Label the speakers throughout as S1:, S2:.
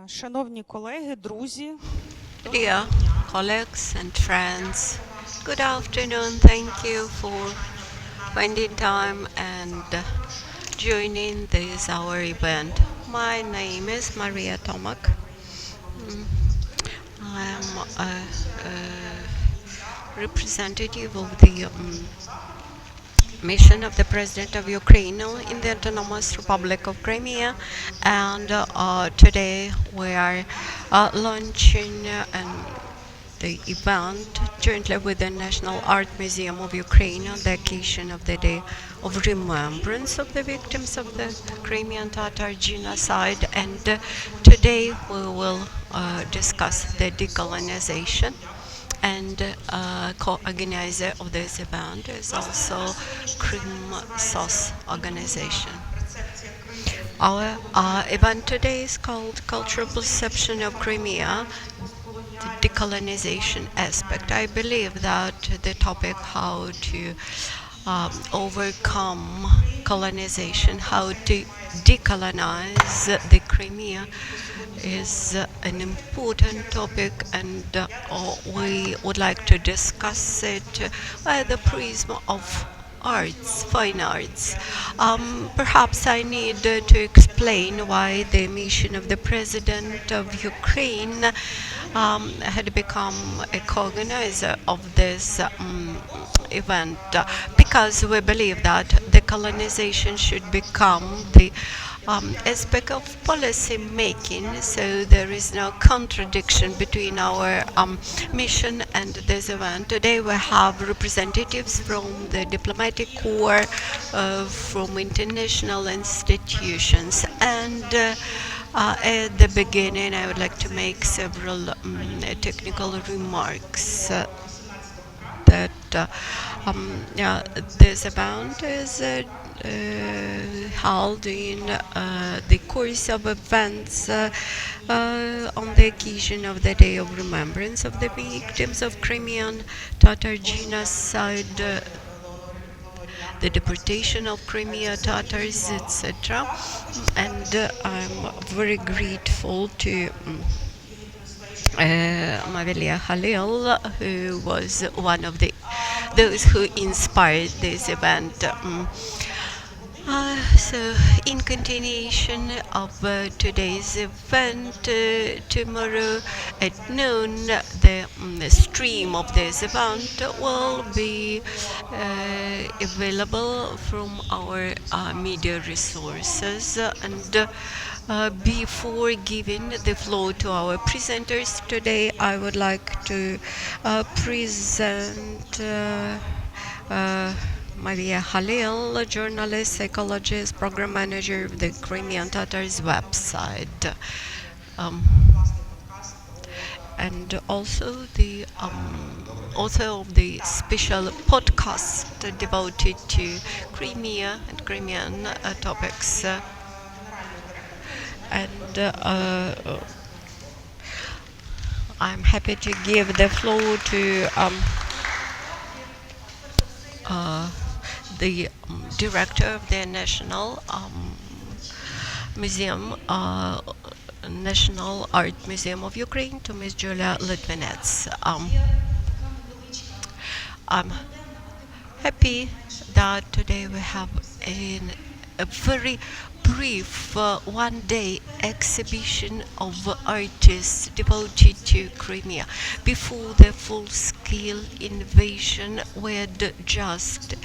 S1: Шановні колеги, друзі,
S2: Dear colleagues and friends, good afternoon. Thank you for finding time and joining this our event. My name is Maria Tomak. I am a representative of the mission of the President of Ukraine in the Autonomous Republic of Crimea, and today we are launching the event jointly with the National Art Museum of Ukraine on the occasion of the Day of Remembrance of the victims of the Crimean Tatar genocide. And today we will discuss the decolonization. And co-organizer of this event is also Crimean organization. Our event today is called Cultural Perception of Crimea, the decolonization aspect. I believe that the topic how to overcome colonization, how to decolonize the Crimea is an important topic, and we would like to discuss it by the prism of arts, fine arts. Perhaps I need to explain why the mission of the President of Ukraine had become a co-organizer of this event, because we believe that the colonization should become the aspect of policy making, so there is no contradiction between our mission and this event. Today we have representatives from the diplomatic corps, from international institutions, and at the beginning I would like to make several technical remarks. That this event is held in the course of events on the occasion of the Day of Remembrance of the victims of Crimean Tatar genocide, the deportation of Crimean Tatars, etc. And I'm very grateful to Martin-Oleksandr Kyslyy, who was one of those who inspired this event. So, in continuation of today's event, tomorrow at noon, the stream of this event will be available from our media resources. And before giving the floor to our presenters today, I would like to present Maria Kyslyy, journalist, psychologist, program manager of the Crimean Tatars website, and also the author of the special podcast devoted to Crimea and Crimean topics. And I'm happy to give the floor to the director of the National Museum, National Art Museum of Ukraine, to Ms. Julia Litvinets. I'm happy that today we have a very brief one-day exhibition of artists devoted to Crimea. Before the full-scale invasion, we had just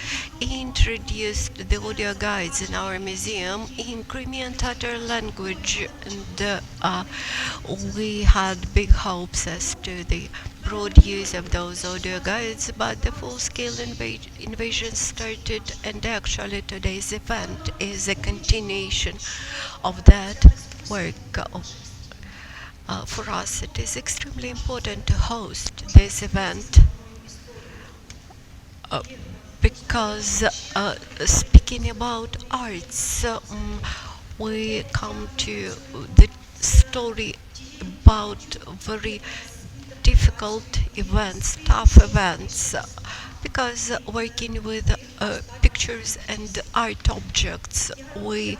S2: introduced the audio guides in our museum in Crimean Tatar language, and we had big hopes as to the broad use of those audio guides, but the full-scale invasion started, and actually today's event is a continuation of that work. For us, it is extremely important to host this event because speaking about arts, we come to the story about very difficult events, tough events, because working with pictures and art objects, we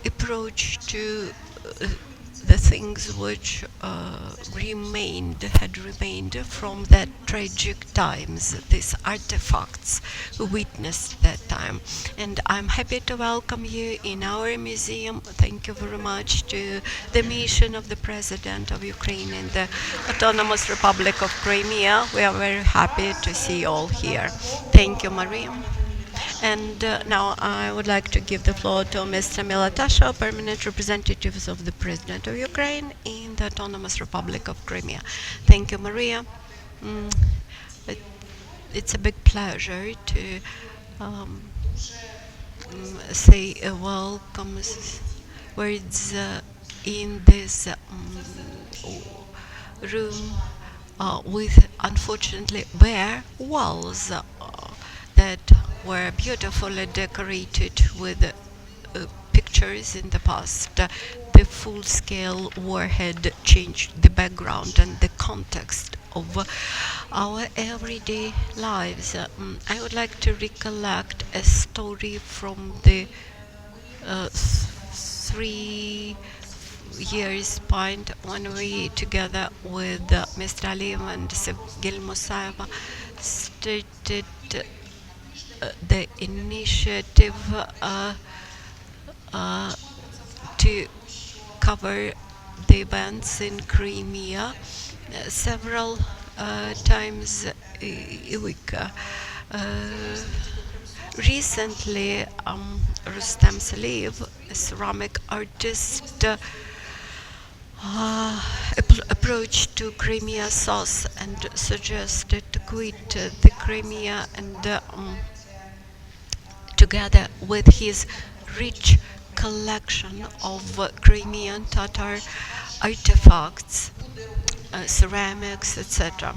S2: approach to the things which had remained from that tragic times, these artifacts witnessed that time. And I'm happy to welcome you in our museum. Thank you very much to the mission of the President of Ukraine in the Autonomous Republic of Crimea. We are very happy to see you all here. Thank you, Maria. And now I would like to give the floor to Mr. Milatasha, permanent representative of the President of Ukraine in the Autonomous Republic of Crimea. Thank you, Maria. Mm, it, it's a big pleasure to say a welcome words in this room with unfortunately bare walls that were beautifully decorated with pictures in the past. The full-scale war had changed the background and the context of our everyday lives. I would like to recollect a story from the 3 years point when we, together with Mr. Aliyev and Sevgil Musayeva, started the initiative to cover the events in Crimea several times a week. Recently, Rustam Saleev, a ceramic artist, approached to Crimea Sos and suggested to quit the Crimea and together with his rich collection of Crimean Tatar artifacts, ceramics, etc.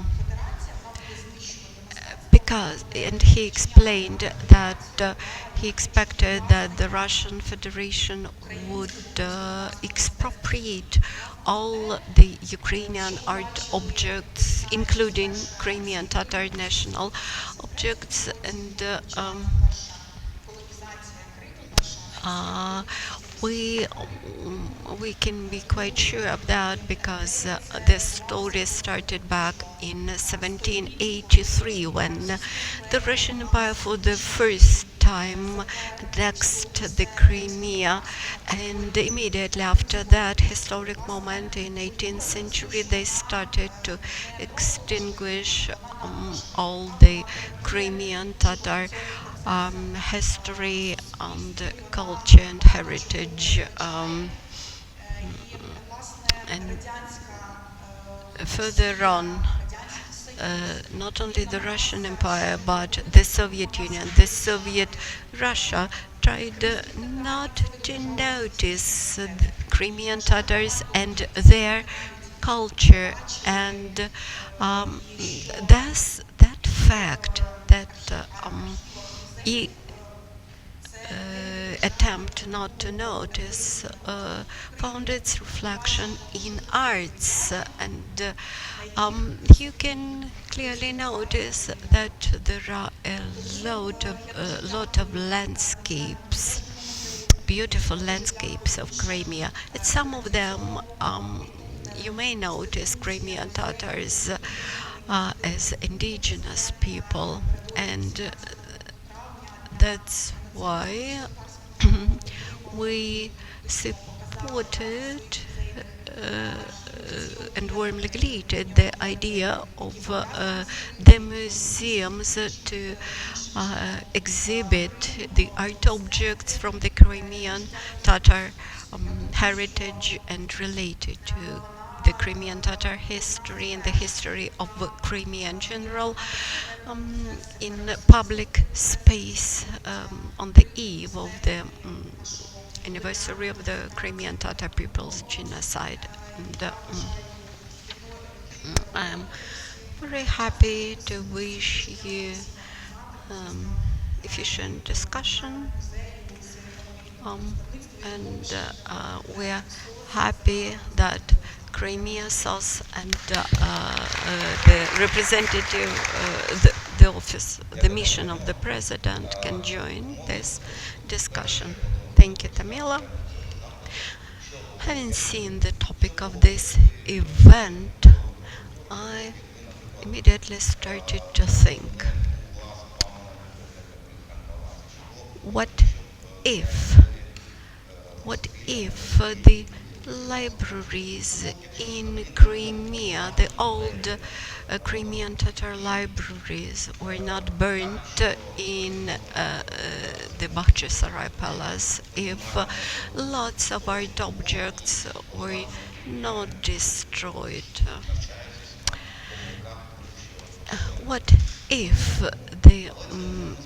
S2: And he explained that he expected that the Russian Federation would expropriate all the Ukrainian art objects, including Crimean Tatar national objects, and we can be quite sure of that because the story started back in 1783 when the Russian Empire for the first time annexed the Crimea, and immediately after that historic moment in 18th century they started to extinguish all the Crimean Tatar history and culture and heritage, and further on, not only the Russian Empire but the Soviet Union, the Soviet Russia tried not to notice the Crimean Tatars and their culture, and thus that fact that attempt not to notice found its reflection in arts, and you can clearly notice that there are a lot of landscapes, beautiful landscapes of Crimea. And some of them you may notice Crimean Tatars as indigenous people, and that's why we supported and warmly greeted the idea of the museums to exhibit the art objects from the Crimean Tatar heritage and related to the Crimean Tatar history and the history of Crimea in general in public space on the eve of the anniversary of the Crimean Tatar People's genocide. And I'm very happy to wish you efficient discussion, and we're happy that Crimea SOS and the representative, the office, the mission of the president can join this discussion. Thank you, Tamila. Having seen the topic of this event, I immediately started to think, what if? What if the libraries in Crimea, the old Crimean Tatar libraries, were not burnt in the Bakhchisarai Palace, if lots of art objects were not destroyed? What if the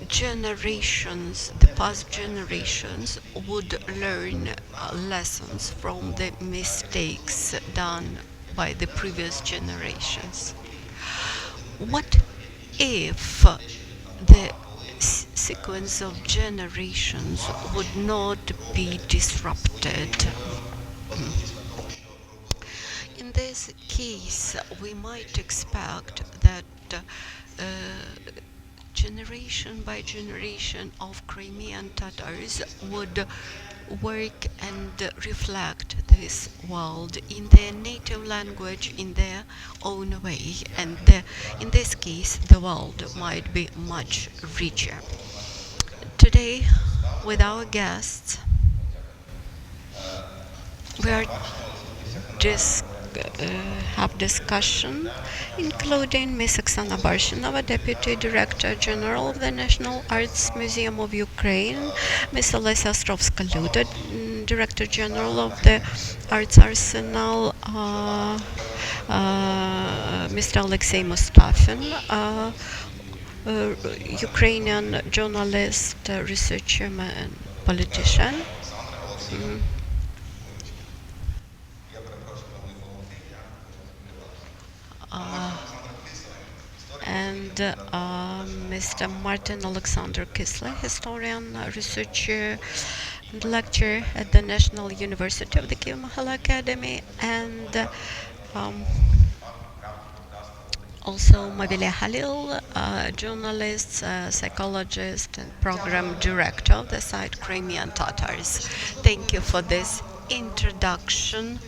S2: generations, the past generations, would learn lessons from the mistakes done by the previous generations? What if the sequence of generations would not be disrupted? In this case, we might expect that generation by generation of Crimean Tatars would work and reflect this world in their native language, in their own way, and in this case, the world might be much richer. Today, with our guests, we are have discussion, including Ms. Oksana Barshinova, Deputy Director General of the National Arts Museum of Ukraine, Ms. Olesia Ostrovska-Liuta, Director General of the Arts Arsenal, Mr. Alexei Mustafin, Ukrainian journalist, researcher, and politician. And Mr. Martin-Oleksandr Kyslyy, historian, researcher, and lecturer at the National University of the Kyiv-Mohyla Academy, and also Mavilia Halil, journalist, psychologist, and program director of the site Crimean Tatars. Thank you for this introduction.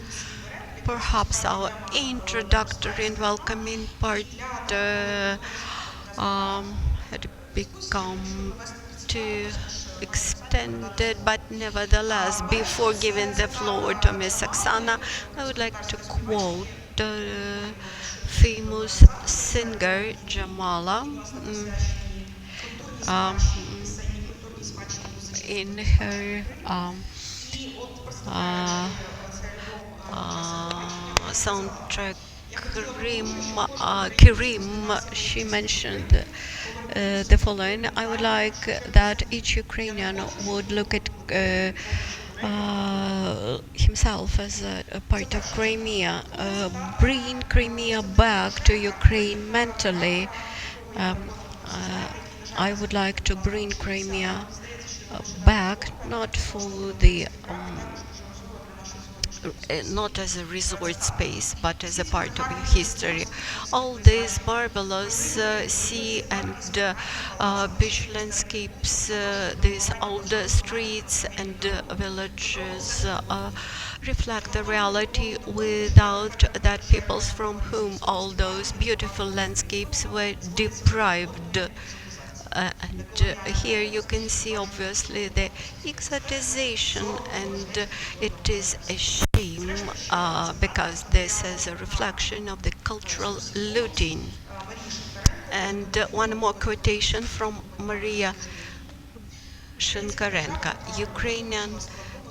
S2: Perhaps our introductory and welcoming part had become too extended, but nevertheless, before giving the floor to Ms. Oksana, I would like to quote famous singer Jamala in her soundtrack Kirim. She mentioned the following: I would like that each Ukrainian would look at himself as a part of Crimea, bring Crimea back to Ukraine mentally. I would like to bring Crimea back, not for the not as a resort space, but as a part of history. All these marvelous sea and beach landscapes, these old streets and villages reflect the reality without that peoples from whom all those beautiful landscapes were deprived. And here you can see obviously the exotization, and it is a shame because this is a reflection of the cultural looting. And one more quotation from Maria Shenkarenko: Ukrainian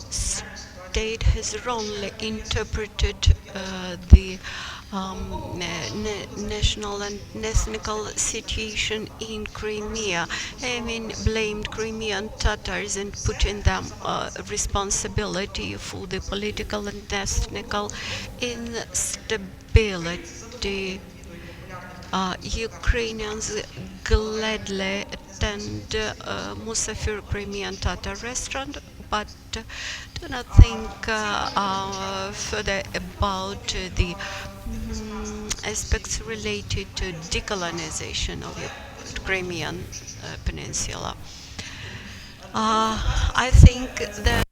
S2: state has wrongly interpreted the national and ethnical situation in Crimea, having blamed Crimean Tatars and putting them responsibility for the political and ethnical instability. Ukrainians gladly attend Musafir Crimean Tatar restaurant, but do not think further about the aspects related to decolonization of the Crimean peninsula. I think that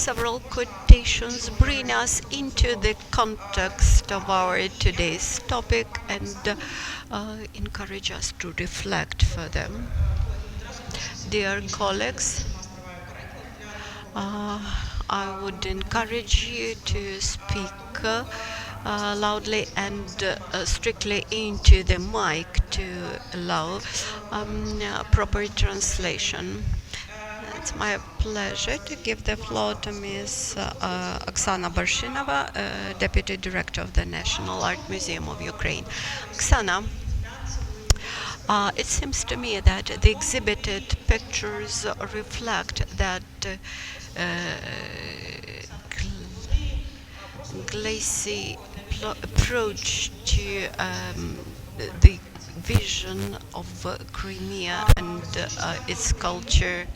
S2: several quotations bring us into the context of our today's topic and encourage us to reflect further. Dear colleagues, I would encourage you to speak loudly and strictly into the mic to allow proper translation. It's my pleasure to give the floor to Ms. Oksana Barshinova, Deputy Director of the National Art Museum of Ukraine. Oksana, it seems to me that the exhibited pictures reflect that glassy approach to the vision of Crimea and its culture,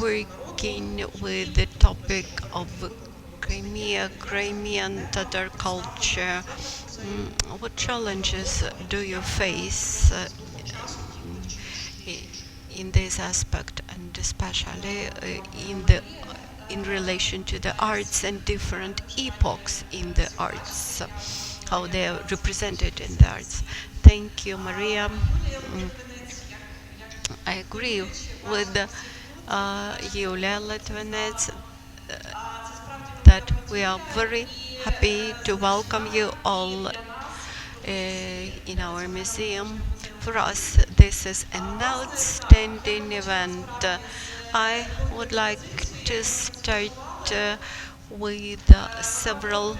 S2: working with the topic of Crimea, Crimean Tatar culture. What challenges do you face in this aspect, and especially in relation to the arts and different epochs in the arts, how they are represented in the arts? Thank you, Maria. I agree with Yulia Litvinets that we are very happy to welcome you all in our museum. For us, this is an outstanding event. I would like to start with several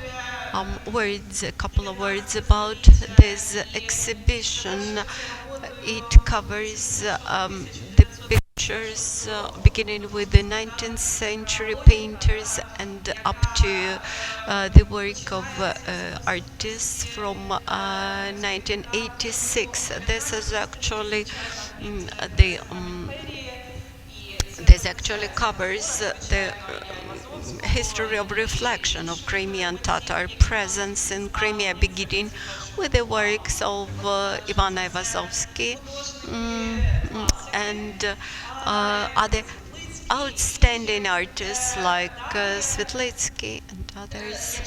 S2: words, a couple of words about this exhibition. It covers the pictures beginning with the 19th century painters and up to the work of artists from 1986. This is actually this actually covers the history of reflection of Crimean Tatar presence in Crimea, beginning with the works of Ivan Ivazovsky and other outstanding artists like Svetlitsky and others.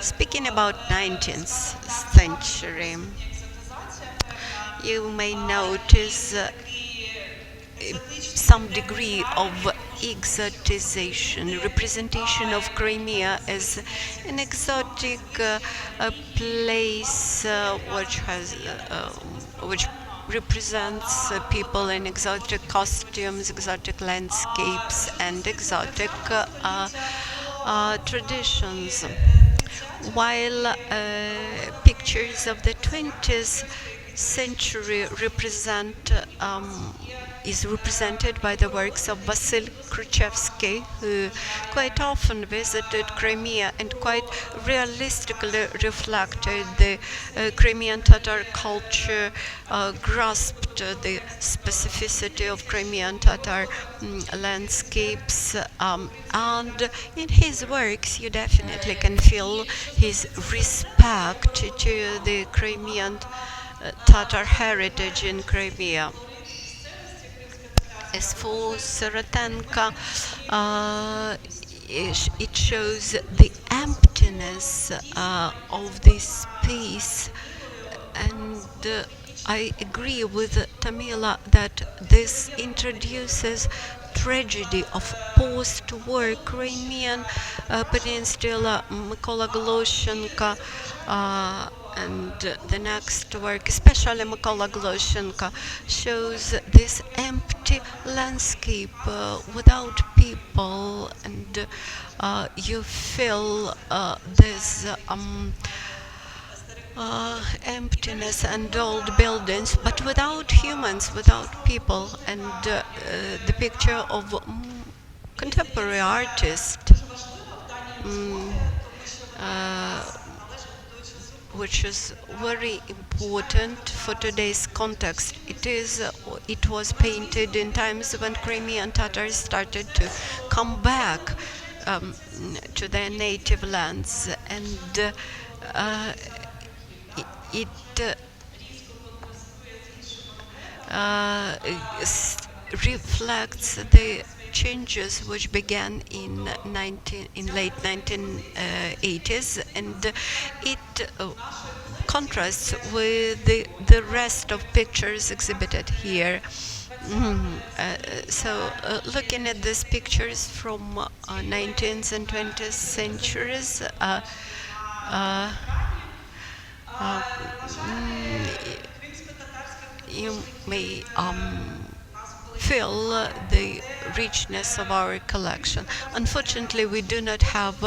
S2: Speaking about 19th century, you may notice some degree of exoticization, representation of Crimea as an exotic place which represents people in exotic costumes, exotic landscapes, and exotic traditions. While pictures of the 20th century is represented by the works of Vasil Khrushchevsky, who quite often visited Crimea and quite realistically reflected the Crimean Tatar culture, grasped the specificity of Crimean Tatar landscapes, and in his works you definitely can feel his respect to the Crimean Tatar heritage in Crimea. As for Sorotenko, it shows the emptiness of this space, and I agree with Tamila that this introduces tragedy of post-war Crimean peninsula. Mykola Gloshenko and the next work, especially Mykola Gloshenko, shows this empty landscape without people, and you feel this emptiness and old buildings, but without humans, without people, and the picture of contemporary artist, which is very important for today's context. It was painted in times when Crimean Tatars started to come back to their native lands, and reflects the changes which began in late 1980s, and it contrasts with the rest of pictures exhibited here. Looking at these pictures from 19th and 20th centuries, uh, you may feel the richness of our collection. Unfortunately, we do not have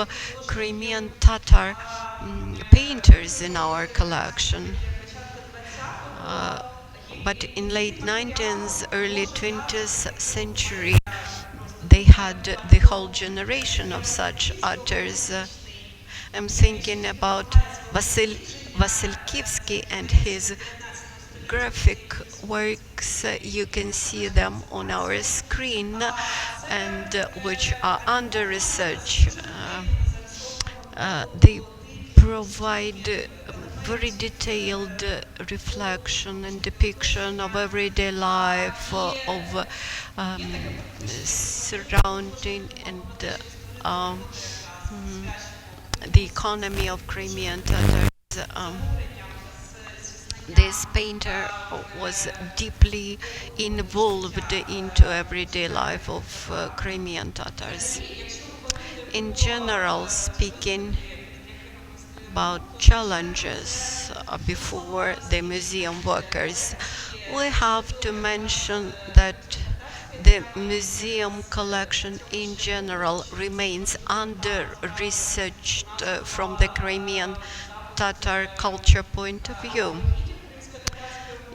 S2: Crimean Tatar painters in our collection. But in late 19th, early 20th century, they had the whole generation of such artists. I'm thinking about Vasilkivsky and his graphic works. You can see them on our screen, and which are under research. They provide very detailed reflection and depiction of everyday life, of surrounding and the economy of Crimean Tatars. This painter was deeply involved into everyday life of Crimean Tatars. In general speaking, about challenges before the museum workers, we have to mention that the museum collection in general remains under-researched from the Crimean Tatar culture point of view.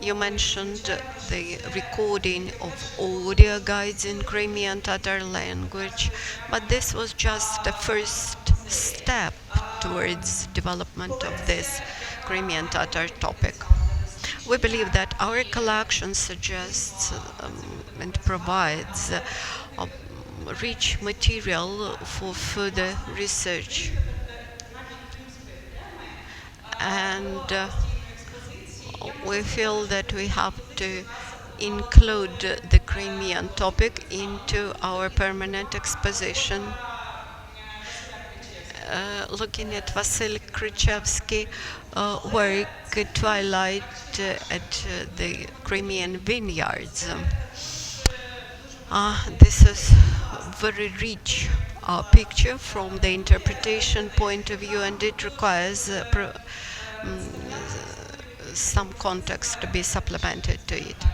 S2: You mentioned the recording of audio guides in Crimean Tatar language, but this was just the first step towards development of this Crimean Tatar topic. We believe that our collection suggests and provides rich material for further research. And we feel that we have to include the Crimean topic into our permanent exposition. Looking at Vasil Krychevsky work Twilight at the Crimean vineyards. This is very rich picture from the interpretation point of view, and it requires some context to be supplemented to it.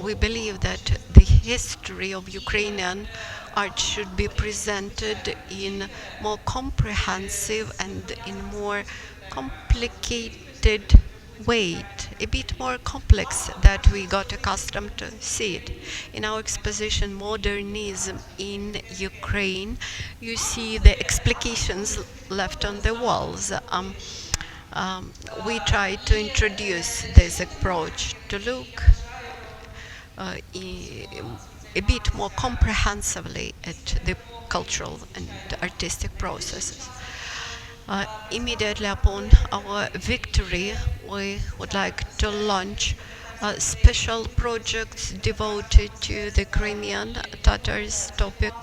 S2: We believe that the history of Ukrainian art should be presented in more comprehensive and in more complicated way, a bit more complex that we got accustomed to see it. In our exposition, Modernism in Ukraine, you see the explications left on the walls. We try to introduce this approach to look a bit more comprehensively at the cultural and artistic processes. Immediately upon our victory, we would like to launch special projects devoted to the Crimean Tatars topic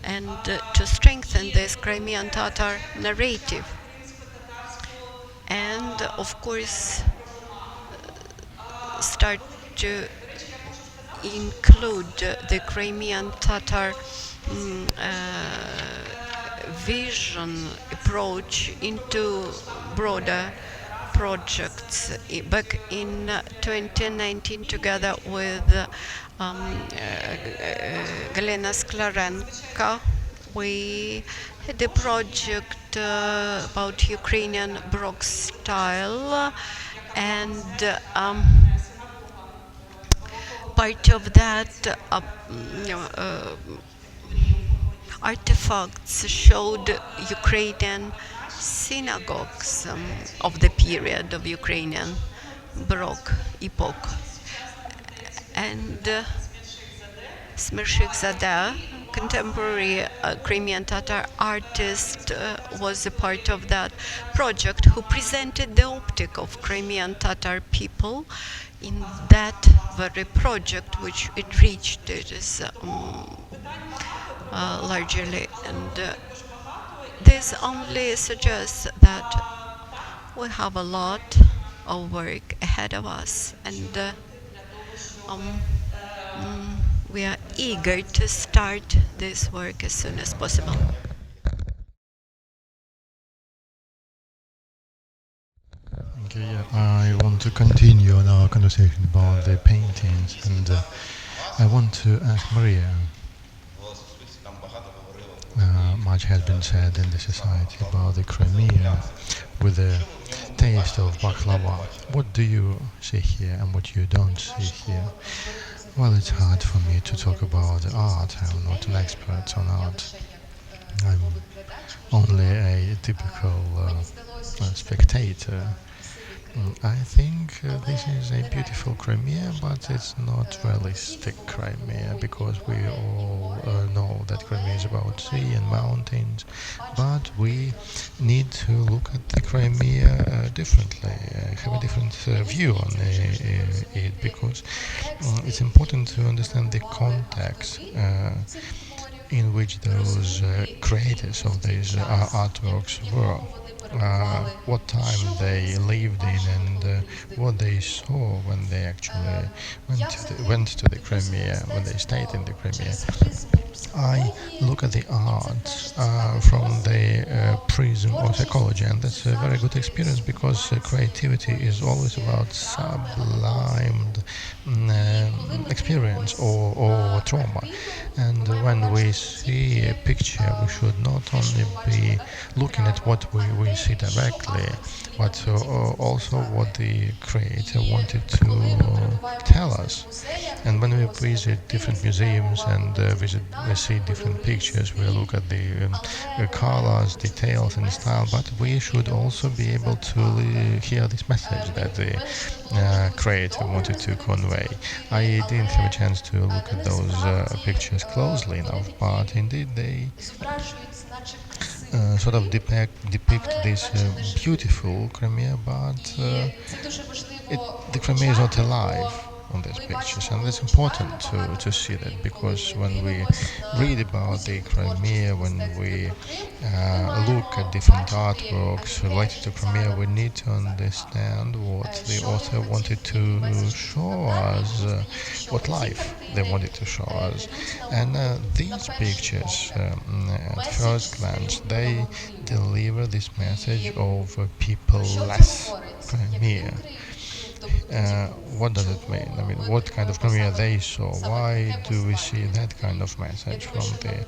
S2: and to strengthen this Crimean Tatar narrative. And of course, start to include the Crimean Tatar vision approach into broader projects. Back in 2019, together with Galina Sklarenka, we had a project about Ukrainian Baroque style, and part of that artifacts showed Ukrainian synagogues of the period of Ukrainian Baroque epoch. And Smershik Zada contemporary Crimean Tatar artist was a part of that project, who presented the optic of Crimean Tatar people in that very project, which it reached. It is largely, and this only suggests that we have a lot of work ahead of us, and um, we are eager to start this work as soon as possible.
S3: Okay, yeah, I want to continue on our conversation about the paintings, and I want to ask Maria. Much has been said in the society about the Crimea with the taste of baklava. What do you see here and what you don't see here? Well, it's hard for me to talk about art. I'm not an expert on art. I'm only a typical spectator. I think this is a beautiful Crimea, but it's not realistic Crimea, because we all know that Crimea is about sea and mountains, but we need to look at the Crimea differently, have a different view on it, because it's important to understand the context in which those creators of these artworks were. What time they lived in, and what they saw when they actually went to the Crimea, when they stayed in the Crimea. I look at the art from the prism of psychology, and that's a very good experience, because creativity is always about sublimed experience or trauma. And when we see a picture, we should not only be looking at what we see directly, but also what the creator wanted to tell us. And when we visit different museums and we see different pictures, we look at the colors, details and style, but we should also be able to hear this message that the creator wanted to convey. I didn't have a chance to look at those pictures closely enough, but indeed they sort of depict this beautiful Crimea, but the Crimea is not alive on these pictures, and it's important to see that, because when we read about the Crimea, when we look at different artworks related to Crimea, we need to understand what the author wanted to show us, what life they wanted to show us. And these pictures, at first glance, they deliver this message of people-less Crimea. What does it mean? I mean, what kind of Crimea they saw? Why do we see that kind of message from the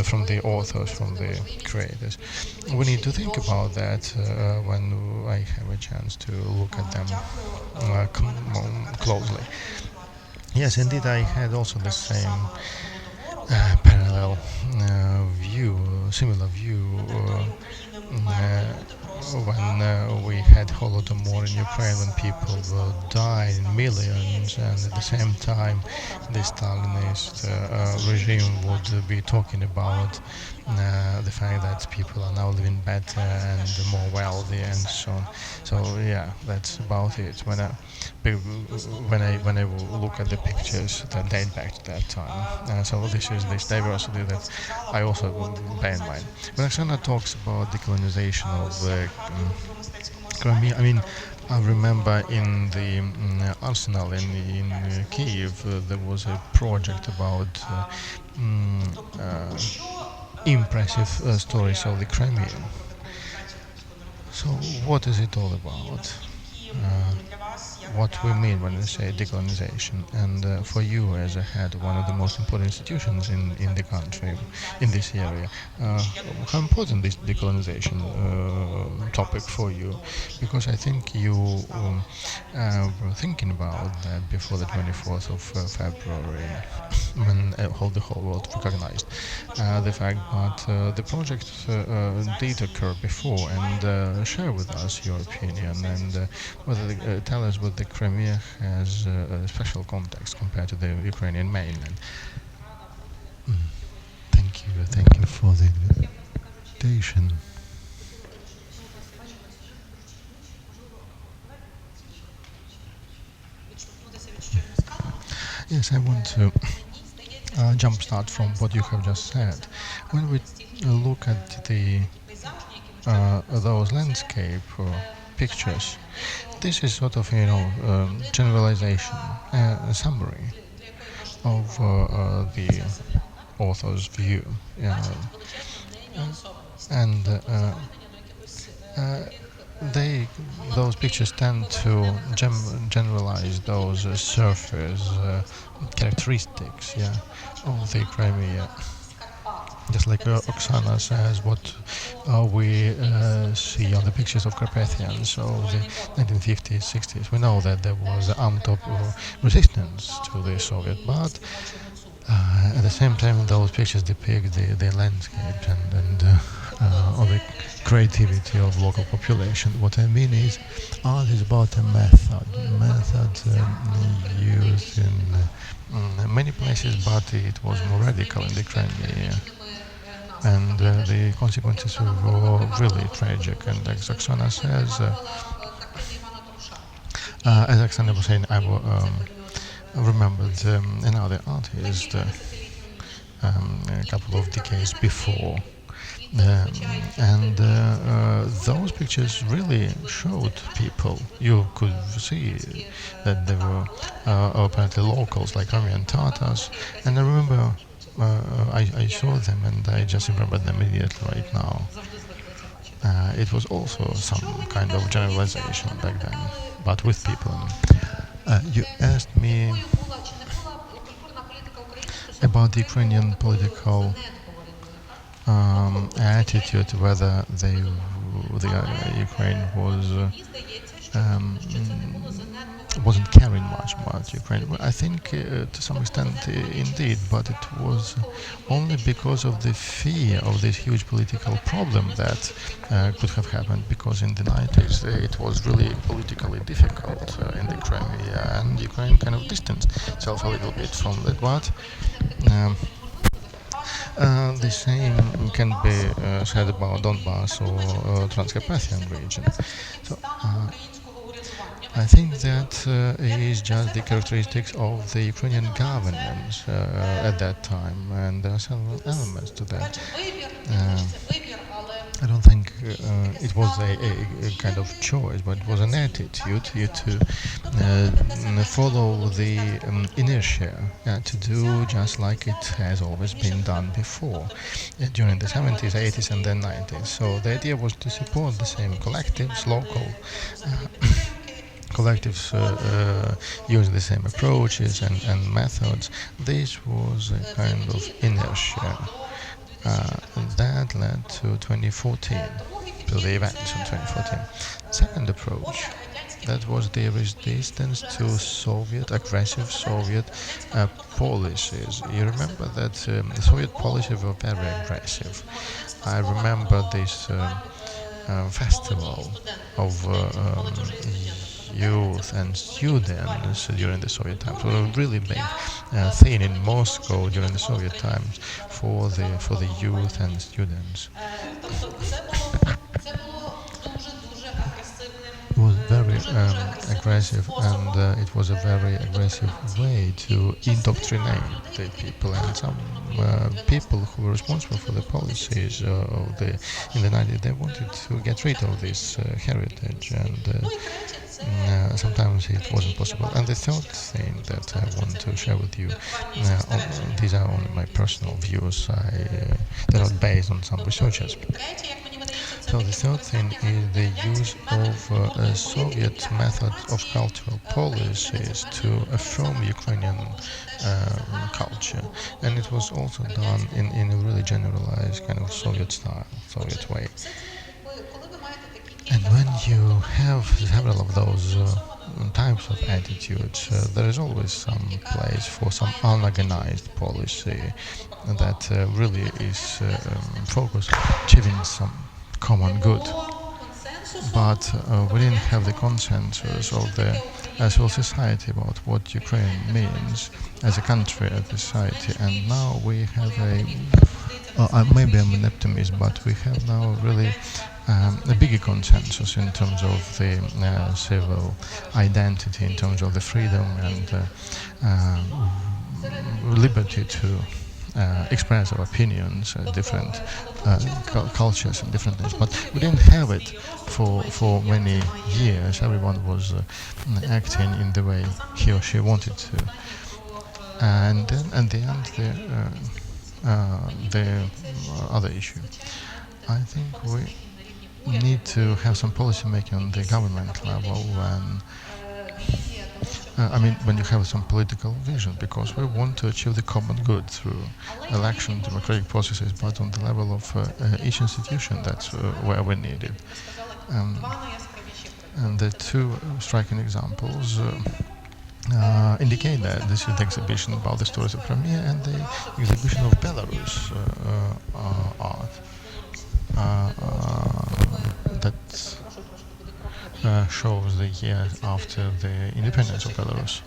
S3: from the authors, from the creators? We need to think about that when I have a chance to look at them closely. Yes, indeed, I had also the same parallel view, similar view. When we had Holodomor in Ukraine, when people died in millions, and at the same time the Stalinist regime would be talking about the fact that people are now living better and more wealthy and so on. So yeah, that's about it. When I look at the pictures that date back to that time, so this is this diversity that I also bear in mind. When Alexander talks about decolonization of Crimea, I mean, I remember in the Arsenal in Kyiv, there was a project about impressive stories of the Crimean. So what is it all about? What we mean when we say decolonization, and for you as a head of one of the most important institutions in the country, in this area, how important is decolonization topic for you? Because I think you were thinking about that before the 24th of February, when the whole world recognized the fact that the project did occur before, and share with us your opinion, and tell us what the Crimea has a special context compared to the Ukrainian mainland. thank you for the invitation. Yes, I want to jumpstart from what you have just said. When we look at the those landscape pictures, this is sort of generalization, a summary of the author's view, and they those pictures tend to generalize those surface characteristics, of the Crimea. Just like Oksana says, what we see on the pictures of Carpathians of the 1950s, 60s, we know that there was armed resistance to the Soviet, but at the same time those pictures depict the landscape and of the creativity of local population. What I mean is, art is about a method used in many places, but it was more radical in the Crimea. And the consequences were really tragic. And as Oksana says, as Oksana was saying, I remembered another artist a couple of decades before. And those pictures really showed people. You could see that they were apparently locals, like Crimean Tatars. And I remember I saw them and I just remembered them immediately right now. It was also some kind of generalization back then, but with people. You asked me about the Ukrainian political attitude, whether the Ukraine wasn't caring much about Ukraine. Well, I think to some extent indeed, but it was only because of the fear of this huge political problem that could have happened, because in the 90s it was really politically difficult in the Crimea, and Ukraine kind of distanced itself a little bit from that. But the same can be said about Donbass or Transcarpathian region. So I think that is just the characteristics of the Ukrainian governance at that time, and there are several elements to that. I don't think it was a kind of choice, but it was an attitude to follow the inertia, to do just like it has always been done before during the 70s, 80s, and then 90s. So the idea was to support the same collectives, local collectives use the same approaches and methods. This was a kind of inertia that led to 2014, to the events in 2014. Second approach, that was the resistance to aggressive Soviet policies. You remember that the Soviet policies were very aggressive. I remember this festival of youth and students during the Soviet times. It was a really big thing in Moscow during the Soviet times for the youth and students. It was very aggressive, and it was a very aggressive way to indoctrinate the people. And some people who were responsible for the policies in the 90s, they wanted to get rid of this heritage, and sometimes it wasn't possible. And the third thing that I want to share with you, these are only my personal views, they're not based on some researchers. So the third thing is the use of Soviet methods of cultural policies to affirm Ukrainian culture, and it was also done in a really generalized kind of Soviet style, Soviet way. And when you have several of those types of attitudes, there is always some place for some unorganized policy that really is focused on achieving some common good. But we didn't have the consensus of the civil society about what Ukraine means as a country, as a society, and now we have a maybe I'm an optimist, but we have now really a bigger consensus in terms of the civil identity, in terms of the freedom and liberty to express our opinions, different cultures and different things. But we didn't have it for many years. Everyone was acting in the way he or she wanted to. And then at the end, the other issue. I think we need to have some policy making on the government level when you have some political vision, because we want to achieve the common good through election, democratic processes, but on the level of each institution, that's where we need it. And the two striking examples indicate that this is the exhibition about the stories of Crimea and the exhibition of Belarus art that shows the year after the independence of Belarus.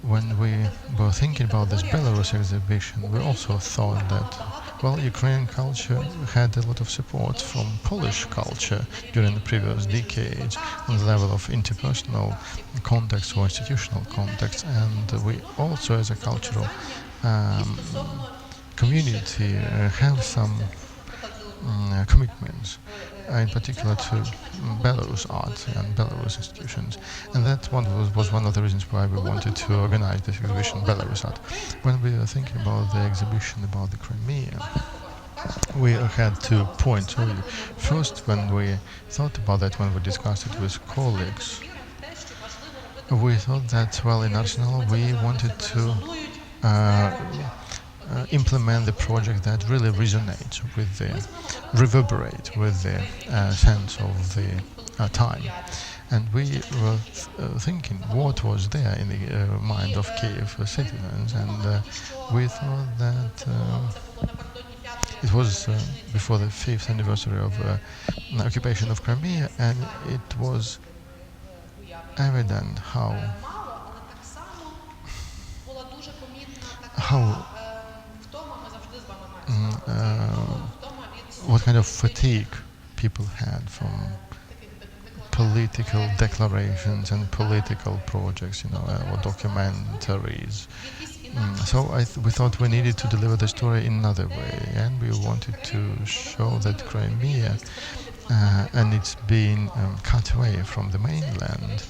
S3: When we were thinking about this Belarus exhibition, we also thought that, well, Ukrainian culture had a lot of support from Polish culture during the previous decades on the level of interpersonal context or institutional context, and we also, as a cultural community, have some commitments, in particular to Belarus art and Belarus institutions, and that was one of the reasons why we wanted to organize this exhibition, Belarus art. When we were thinking about the exhibition about the Crimea, we had 2 points really. First, when we thought about that, when we discussed it with colleagues, we thought that, well, in Arsenal we wanted to implement the project that really resonates with reverberate with the sense of the time. And we were thinking what was there in the mind of Kyiv citizens, and we thought that it was before the 5th anniversary of occupation of Crimea, and it was evident how what kind of fatigue people had from political declarations and political projects, or documentaries. So we thought we needed to deliver the story in another way, and we wanted to show that Crimea and it's being cut away from the mainland.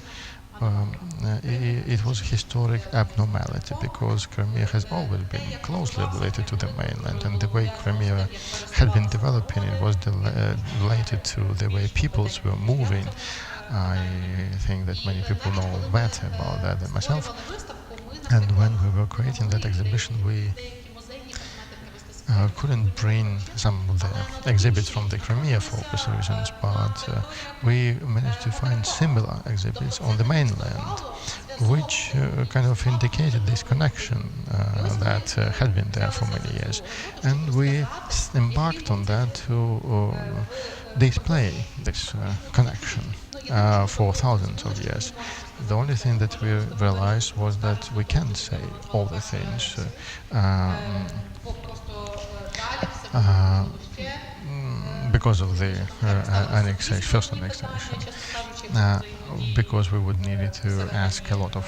S3: It was a historic abnormality, because Crimea has always been closely related to the mainland, and the way Crimea had been developing, it was related to the way peoples were moving. I think that many people know better about that than myself. And when we were creating that exhibition, we couldn't bring some of the exhibits from the Crimea for obvious reasons, but we managed to find similar exhibits on the mainland, which kind of indicated this connection that had been there for many years. And we embarked on that to display this connection for thousands of years. The only thing that we realized was that we can't say all the things because of the first annexation, because we would need to ask a lot of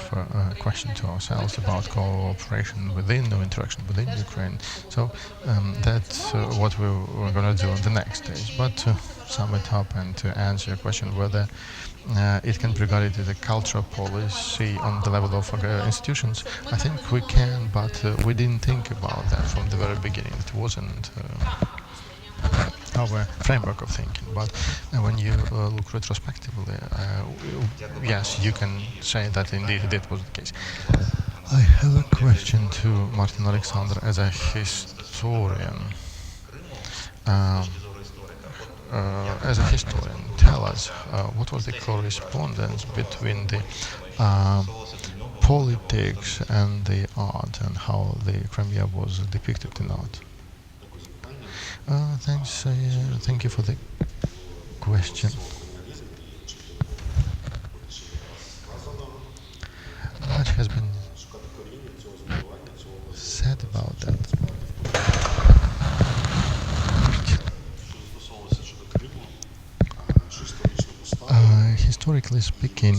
S3: questions to ourselves about cooperation within or interaction within Ukraine. So that's what we were going to do on the next stage. But to sum it up and to answer your question whether it can be regarded as a cultural policy on the level of institutions, I think we can, but we didn't think about that from the very beginning. It wasn't our framework of thinking. But when you look retrospectively, yes, you can say that indeed that was the case. I have a question to Martin-Oleksandr as a historian. Tell us what was the correspondence between the politics and the art, and how the Crimea was depicted in art. Thanks. Thank you for the question. Much has been said about that. historically speaking,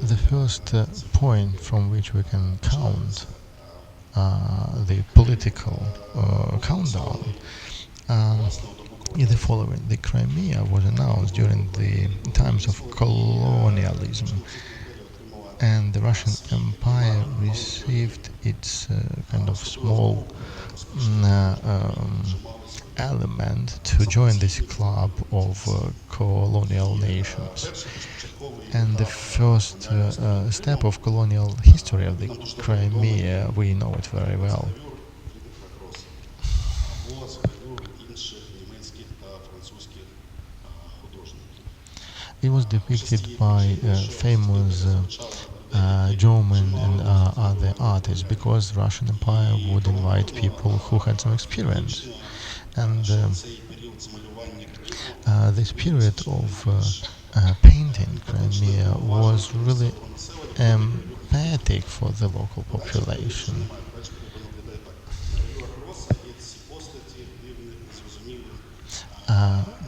S3: the first point from which we can count the political countdown is the following. The Crimea was announced during the times of colonialism, and the Russian Empire received its kind of small element to join this club of colonial nations. And the first step of colonial history of the Crimea, we know it very well. It was depicted by famous German and other artists, because the Russian Empire would invite people who had some experience. And this period of painting Crimea was really empathic for the local population.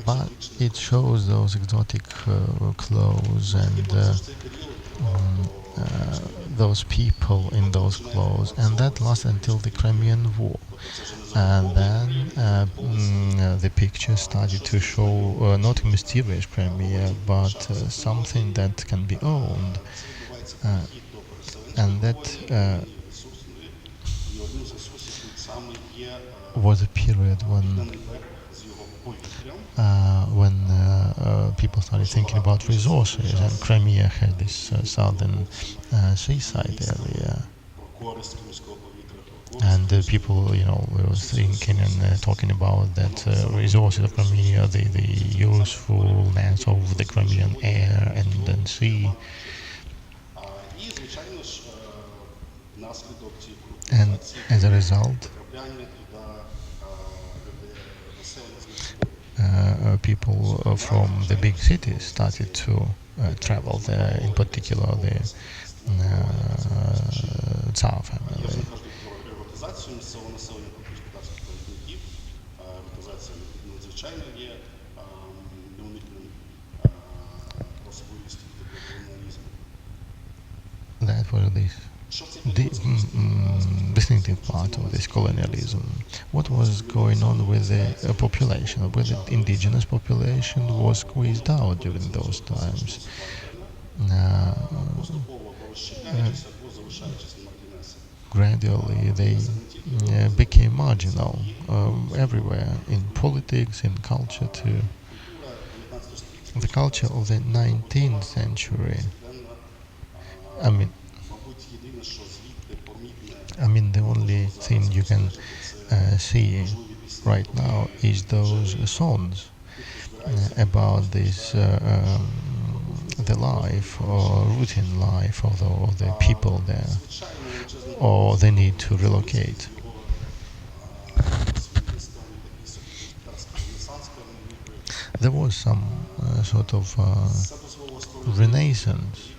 S3: But it shows those exotic clothes and those people in those clothes, and that lasted until the Crimean War. And then the picture started to show not a mysterious Crimea, but something that can be owned, and that was a period when people started thinking about resources, and Crimea had this southern seaside area, and people, were thinking and talking about that resources of Crimea, the usefulness of the Crimean air and sea. And as a result, people from the big cities started to travel there, in particular the Tsar family. That was the distinctive part of this colonialism. What was going on with the population, with the indigenous population, was squeezed out during those times. Gradually they became marginal everywhere, in politics, in culture too. The culture of the 19th century, the only thing you can see right now is those songs about this, the life or routine life of the people there, or the need to relocate. There was some sort of renaissance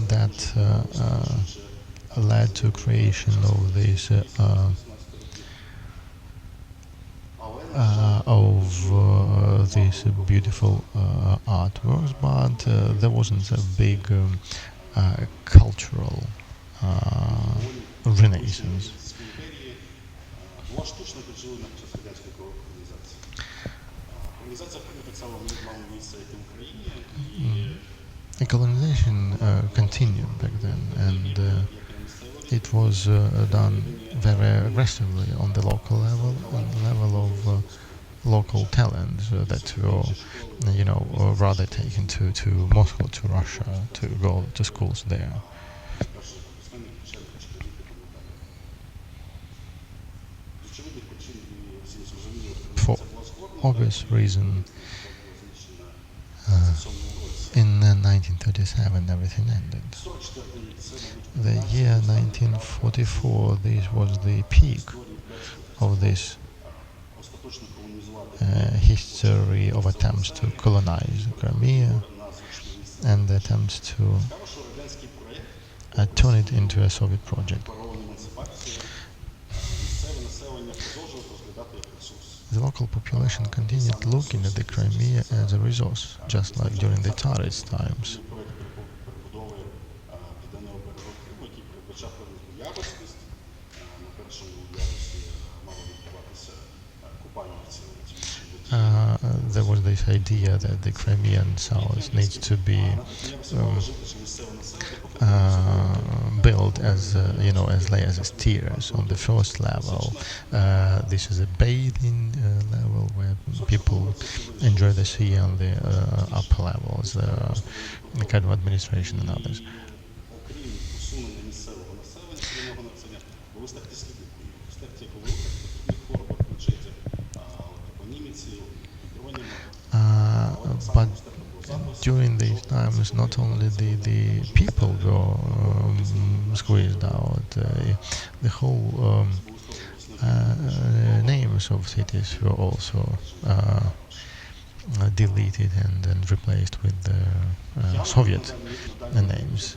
S3: that led to creation of this these beautiful artworks, but there wasn't a big cultural renaissance. Colonization continued back then, and it was done very aggressively on the local level, on the level of local talents that were, rather taken to Moscow, to Russia, to go to schools there. For obvious reason, in 1937 everything ended. The year 1944, this was the peak of this history of attempts to colonize Crimea and attempts to turn it into a Soviet project. The local population continued looking at the Crimea as a resource, just like during the Tsarist times. There was this idea that the Crimean South needs to be built as as tiers. On the first level, this is a bathing level where people enjoy the sea. On the upper levels, the kind of administration and others. But during these times, not only the people were squeezed out, the whole names of cities were also deleted and replaced with Soviet names.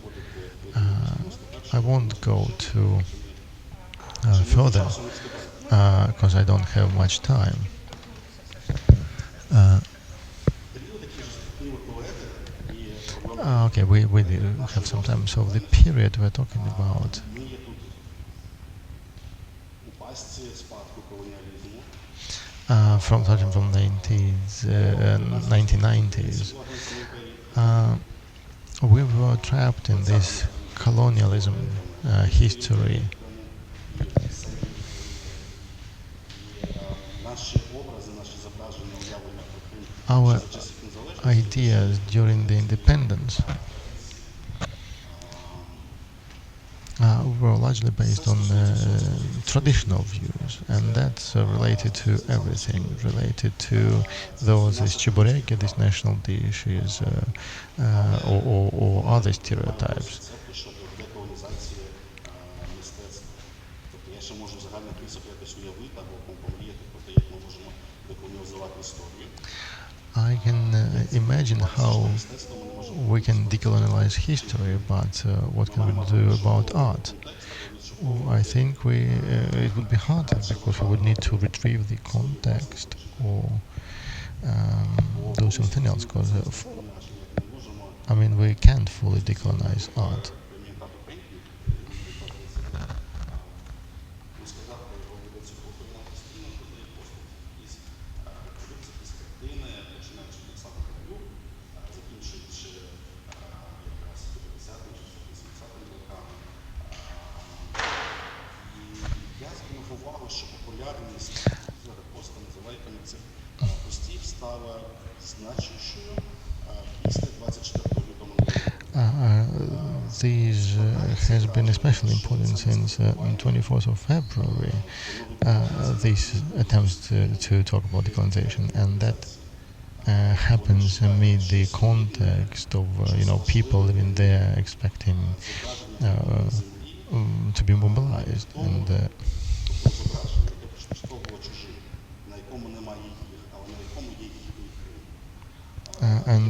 S3: I won't go too further because I don't have much time. Okay, we do have some time. So the period we're talking about starting from 1990s, we were trapped in this colonialism history. Our ideas during the independence were largely based on traditional views, and that's related to everything, related to those Chebureki, these national dishes, or other stereotypes. I can imagine how we can decolonialize history, but what can we do about art? I think it would be harder because we would need to retrieve the context or do something else. Because we can't fully decolonize art. This has been especially important since 24th of February, these attempts to talk about decolonization, and that happens amid the context of people living there expecting to be mobilized, and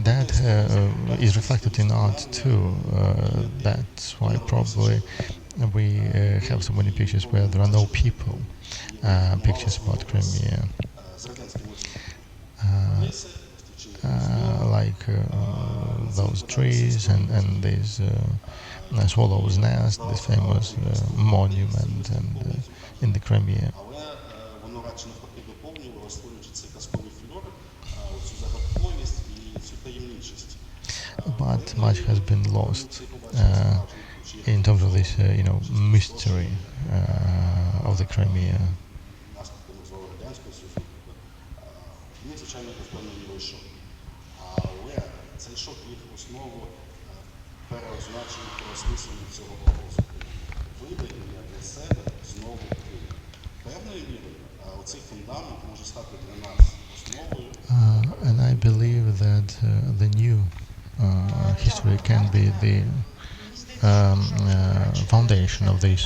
S3: that is reflected in art too. That's why probably we have so many pictures where there are no people, pictures about Crimea, like those trees and this swallow's nest, this famous monument, and in the Crimea. But much has been lost in terms of this, mystery of the Crimea. And I believe that the new history can be the foundation of these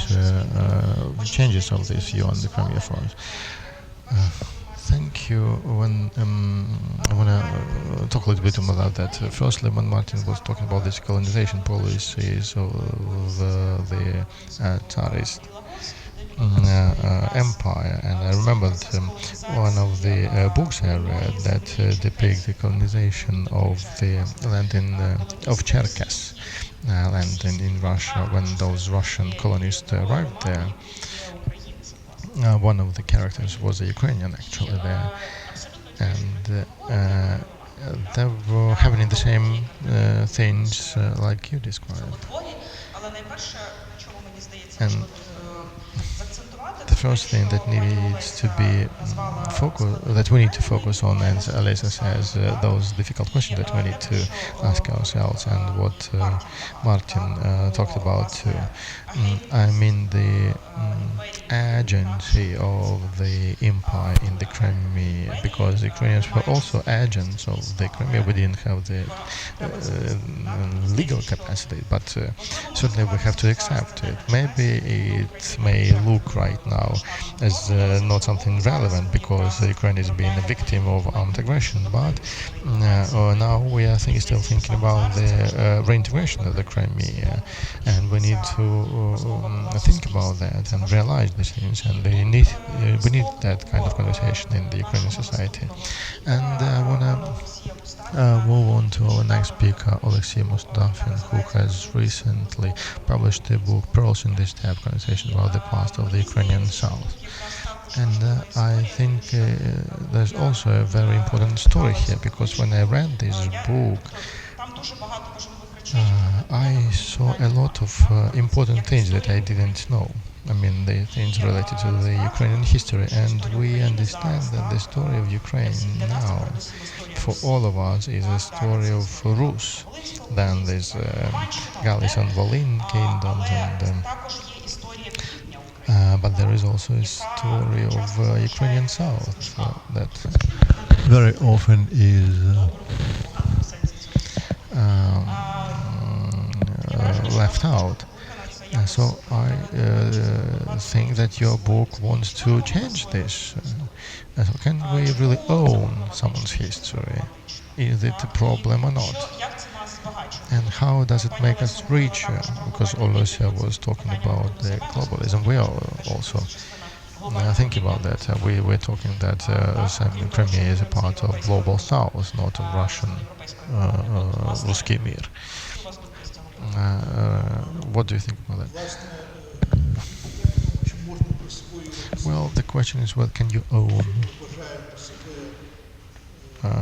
S3: changes of this view on the Crimea front. Thank you. When I want to talk a little bit more about that. Firstly, when Martin was talking about this colonization policies of the Tsarist empire. And I remembered one of the books I read that depict the colonization of the land of Cherkess, land in Russia. When those Russian colonists arrived there, one of the characters was a Ukrainian actually there, and they were having the same things like you described. And the first thing that needs to be that we need to focus on, as Olesia says, those difficult questions that we need to ask ourselves, and what Martin talked about too. I mean the agency of the empire in the Crimea, because the Ukrainians were also agents of the Crimea. We didn't have the legal capacity, but certainly we have to accept it. Maybe it may look right now as not something relevant because Ukraine is being a victim of armed aggression, but now we are still thinking about the reintegration of the Crimea, and we need to think about that and realize these things, and we need that kind of conversation in the Ukrainian society. And I want to move on to our next speaker, Olesia Ostrovska-Liuta, who has recently published a book, Pearls in this Steppe, conversation about the past of the Ukrainian South. And I think there's also a very important story here, because when I read this book, I saw a lot of important things that I didn't know. I mean, the things related to the Ukrainian history, and we understand that the story of Ukraine now, for all of us, is a story of Rus. Then there's Gallic and Volyn kingdoms, and but there is also a story of Ukrainian South that very often is left out. So I think that your book wants to change this. So can we really own someone's history? Is it a problem or not? And how does it make us richer? Because Olesia was talking about the globalism. We are also thinking about that. We're talking that Crimea is a part of global South, not of Russian Ruski Mir. What do you think about that? Well, the question is, well, can you own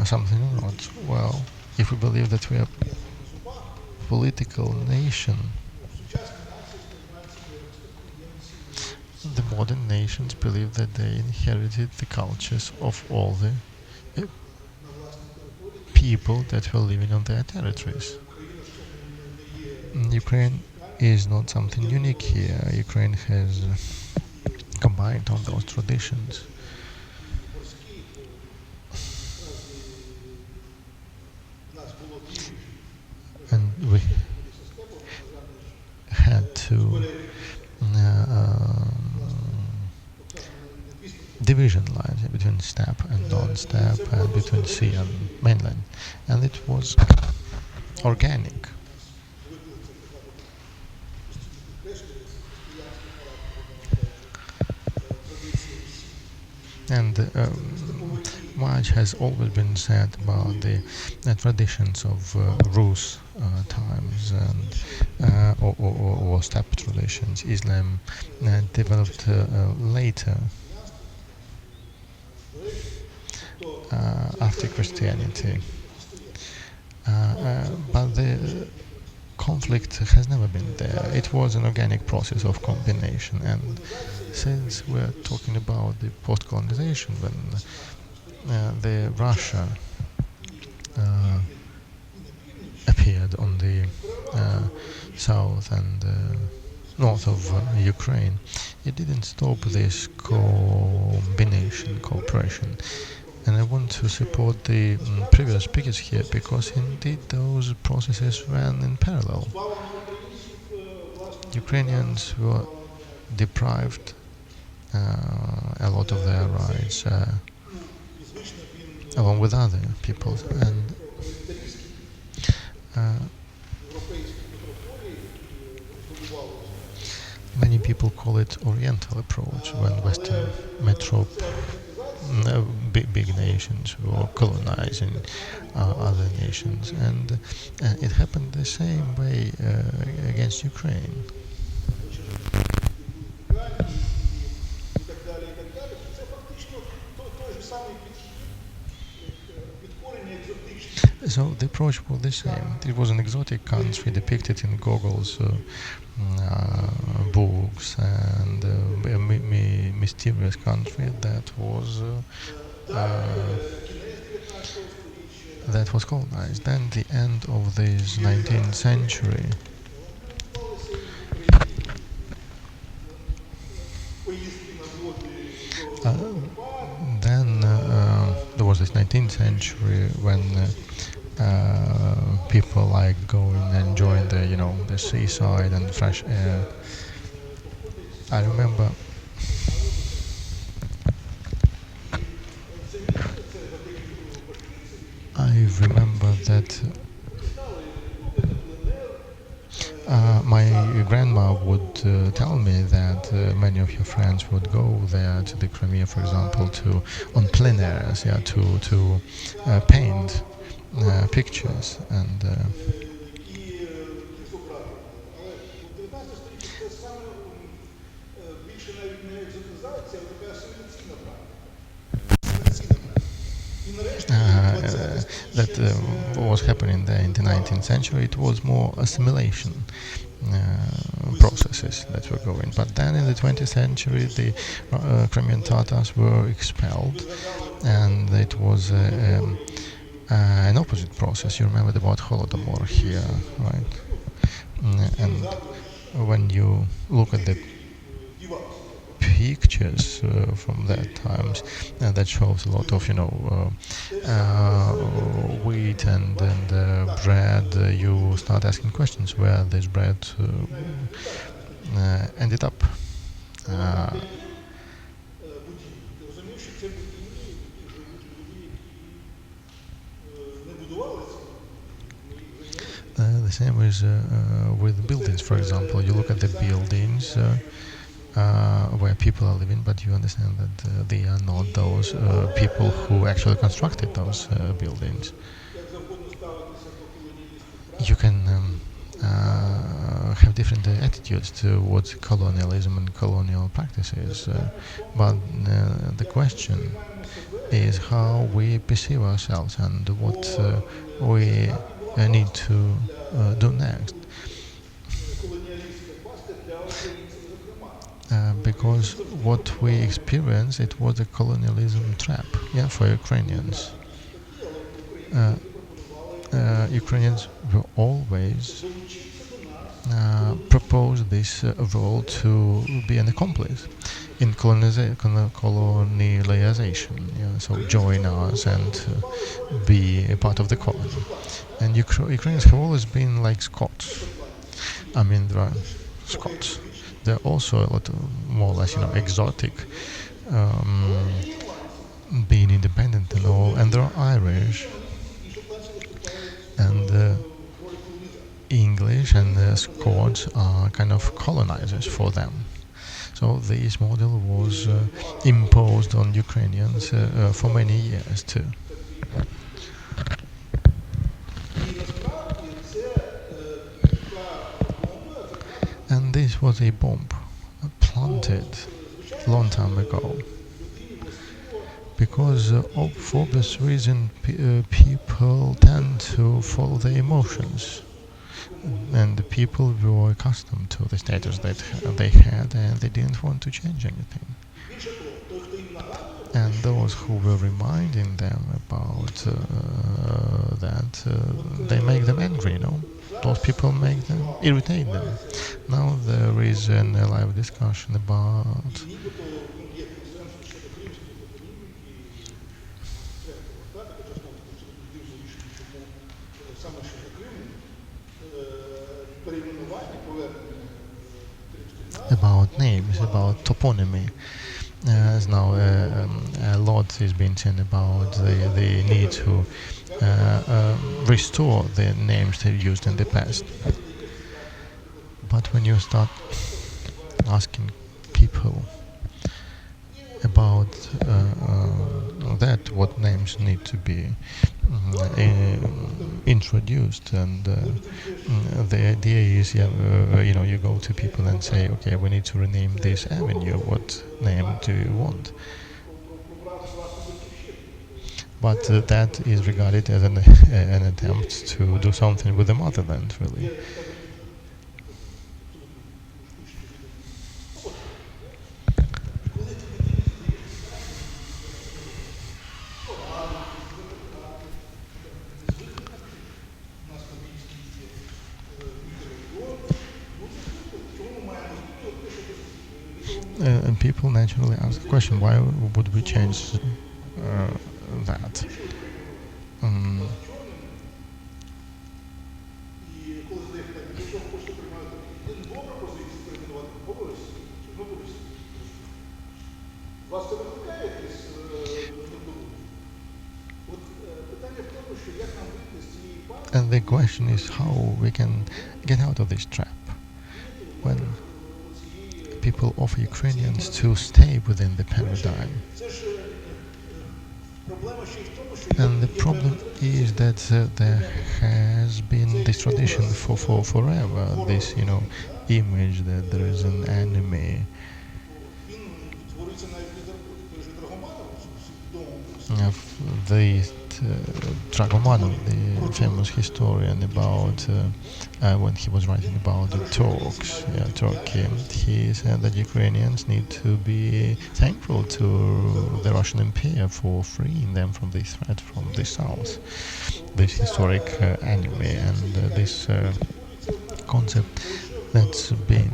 S3: something or not? Well, if we believe that we are a political nation, the modern nations believe that they inherited the cultures of all the people that were living on their territories. Ukraine is not something unique here. Ukraine has combined all those traditions. And we had to division lines between steppe and non-steppe, and between sea and mainland, and it was organic. And much has always been said about the traditions of Rus times and or steppe traditions. Islam developed later after Christianity, but the conflict has never been there. It was an organic process of combination, and since we're talking about the post-colonization, when the Russia appeared on the south and north of Ukraine, it didn't stop this cooperation. And I want to support the previous speakers here, because indeed those processes ran in parallel. Ukrainians were deprived a lot of their rights along with other peoples, and many people call it Oriental approach when Western big nations were colonizing other nations, and it happened the same way against Ukraine. So the approach was the same. It was an exotic country depicted in Gogol's books, and a mysterious country that was colonized. Then the end of this 19th century, there was this 19th century when people liked going and enjoying the seaside and fresh air. I remember that my grandma would tell me that many of your friends would go there to the Crimea, for example, on plein airs, to paint pictures, and that what was happening there in the 19th century. It was more assimilation processes that were going. But then in the 20th century, the Crimean Tatars were expelled, and it was an opposite process. You remembered about Holodomor here, right? And when you look at the pictures from that times, that shows a lot of wheat and bread. You start asking questions where this bread ended up. The same is with buildings, for example. You look at the buildings where people are living, but you understand that they are not those people who actually constructed those buildings. You can have different attitudes towards colonialism and colonial practices, but the question is how we perceive ourselves and what we need to do next. Because what we experienced, it was a colonialism trap, for Ukrainians. Ukrainians will always propose this role to be an accomplice in colonization, so join us and be a part of the colony. And Ukrainians have always been like Scots. I mean, there are Scots. They're also a lot of, more or less, exotic, being independent and all. And they're Irish, and English and Scots are kind of colonizers for them. So this model was imposed on Ukrainians for many years too. And this was a bomb planted a long time ago, because for obvious reason people tend to follow their emotions, and the people were accustomed to the status that they had, and they didn't want to change anything. And those who were reminding them about that, they make them angry, Those people irritate them. Now there is a live discussion about names, about toponymy. As now a lot is being said about the need to restore the names they used in the past. But when you start asking people about that, what names need to be introduced, and the idea is, you go to people and say, okay, we need to rename this avenue. What name do you want? But that is regarded as an attempt to do something with the motherland, really. And people naturally ask the question, why would we change that? And the question is how we can get out of this trap when people offer Ukrainians to stay within the paradigm. And the problem is that there has been this tradition for forever, this image that there is an enemy. The Dragomanov, the famous historian, about when he was writing about the Turks, Turkey, he said that Ukrainians need to be thankful to the Russian Empire for freeing them from this threat from the south, this historic enemy, and this concept that's been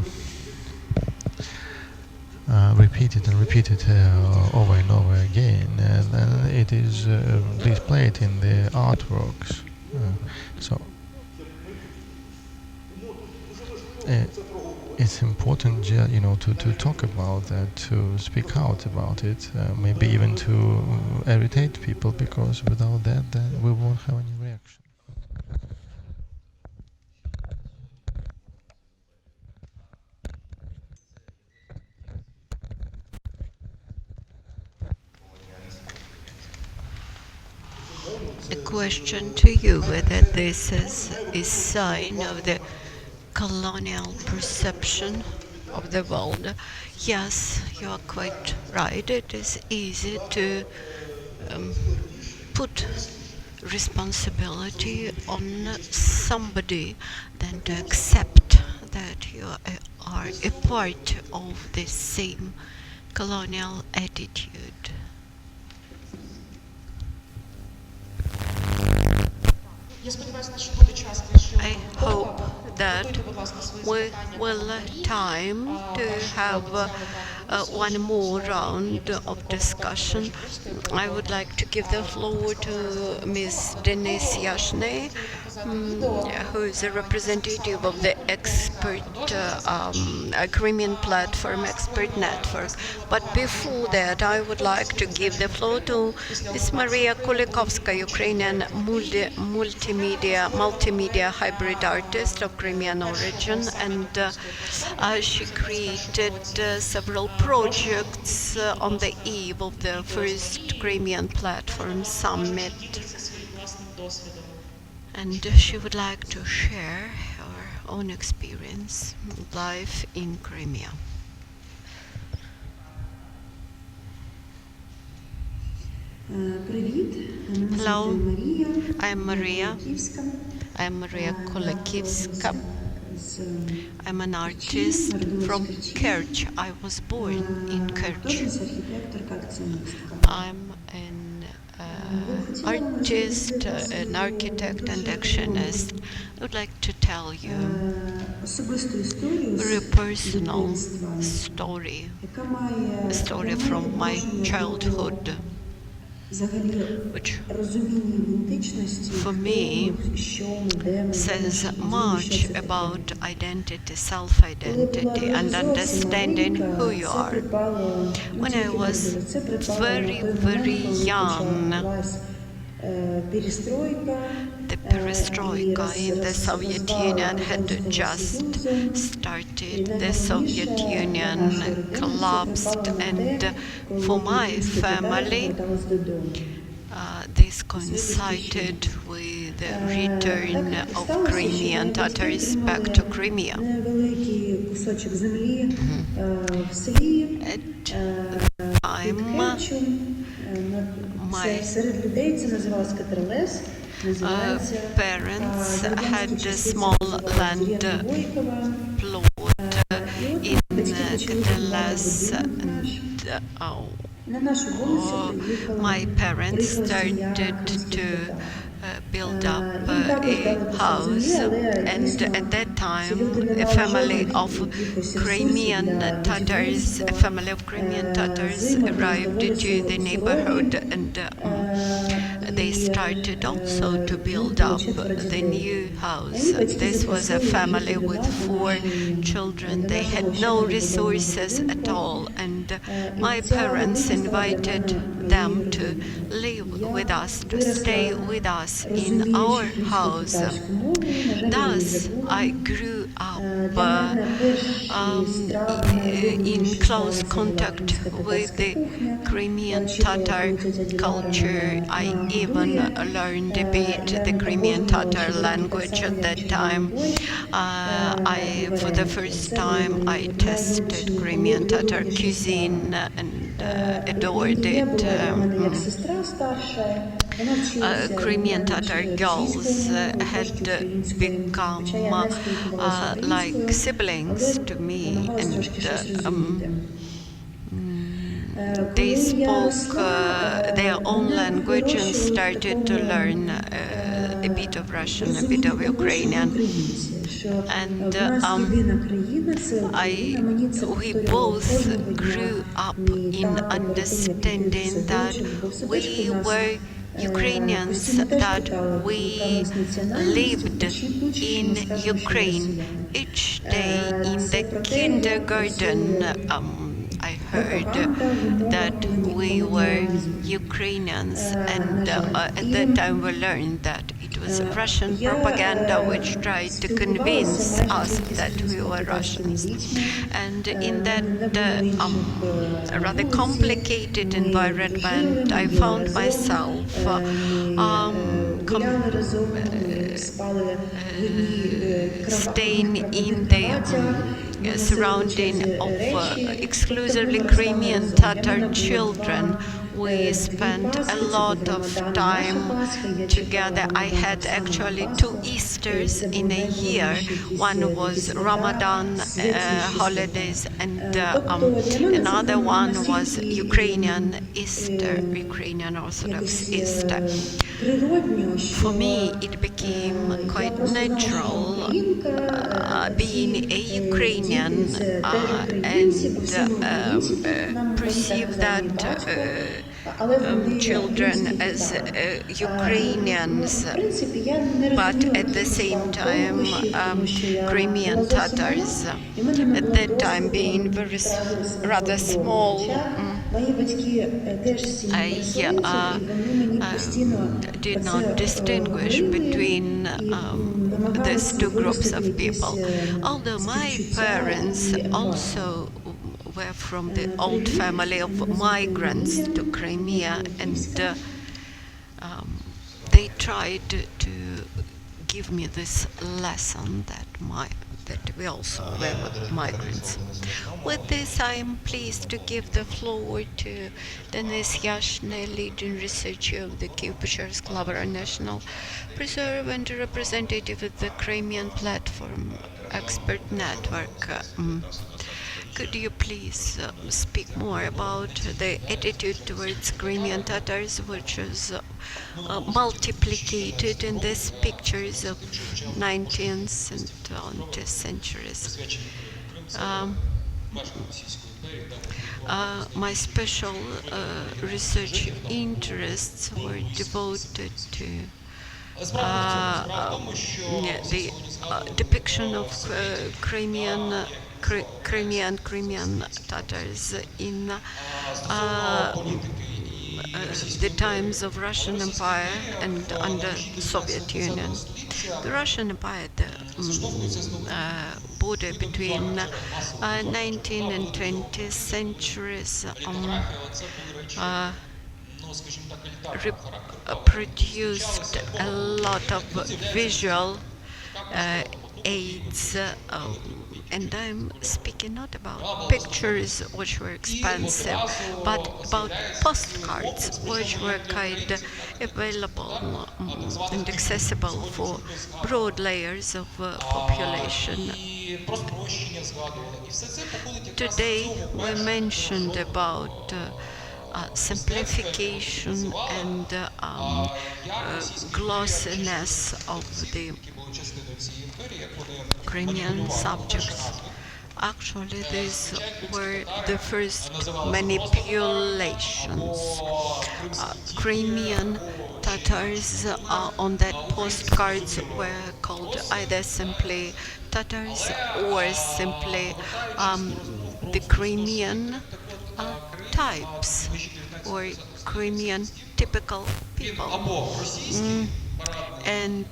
S3: repeated and repeated over and over again, and it is displayed in the artworks. So it's important, to talk about that, to speak out about it, maybe even to irritate people, because without that, then we won't have any reaction.
S2: A question to you, whether this is a sign of the colonial perception of the world. Yes, you are quite right. It is easy to put responsibility on somebody than to accept that you are a part of the same colonial attitude. I hope that we will time to have one more round of discussion. I would like to give the floor to Ms. Denis Yashne, who is a representative of the Crimean Platform Expert Network. But before that, I would like to give the floor to Ms. Maria Kulikovska, Ukrainian multimedia hybrid artist of Crimean origin, and she created several projects on the eve of the first Crimean Platform Summit. And she would like to share her own experience of life in Crimea. Hello, I'm Maria. I'm Maria Kolakivska. I'm an artist from Kerch. I was born in Kerch. I'm an artist, an architect and actionist. I would like to tell you a very personal story, a story from my childhood, which for me says much about identity, self-identity, and understanding who you are. When I was very, very young, The perestroika in the Soviet Union had just started. The Soviet Union collapsed, and for my family, this coincided with the return of Crimean Tatars back to Crimea. At the time, my parents had a small land plot in Katalas, and my parents started to build up a house, and at that time a family of Crimean Tatars arrived to the neighborhood, and they started also to build up the new house. This was a family with 4 children. They had no resources at all, and my parents invited them to live with us, to stay with us in our house. Thus, I grew up in close contact with the Crimean Tatar culture. I even learned a bit the Crimean Tatar language at that time. For the first time, I tasted Crimean Tatar cuisine and adored it. Crimean Tatar girls had become like siblings to me, and they spoke their own language and started to learn a bit of Russian, a bit of Ukrainian. And we both grew up in understanding that we were Ukrainians, that we lived in Ukraine. Each day in the kindergarten, I heard that we were Ukrainians, and at that time we learned that it was Russian propaganda which tried to convince us that we were Russians. And in that rather complicated environment, I found myself staying in the surrounding of exclusively Crimean Tatar children. We spent a lot of time together. I had actually 2 Easters in a year. One was Ramadan holidays, and another one was Ukrainian Easter, Ukrainian Orthodox Easter. For me, it became quite natural being a Ukrainian and perceive that children as Ukrainians, but at the same time Crimean Tatars. At that time, being very rather small, I did not distinguish between these 2 groups of people. Although my parents also were from the old family of migrants to Crimea, and they tried to give me this lesson that we also were migrants. With this, I am pleased to give the floor to Denis Yashne, leading researcher of the Kyiv-Mohyla National Preserve and representative of the Crimean Platform Expert Network. Could you please speak more about the attitude towards Crimean Tatars, which is multiplicated in these pictures of 19th and 20th centuries? My special research interests were devoted to the depiction of Crimean Tatars in the times of Russian Empire and under Soviet Union. The Russian Empire, the border between 19th and 20th centuries, produced a lot of visual aids, and I'm speaking not about pictures which were expensive, but about postcards which were kind of available and accessible for broad layers of population. Today we mentioned about simplification and glossiness of the Crimean subjects. Actually, these were the first manipulations. Crimean Tatars on that postcards were called either simply Tatars or simply the Crimean types or Crimean typical people. And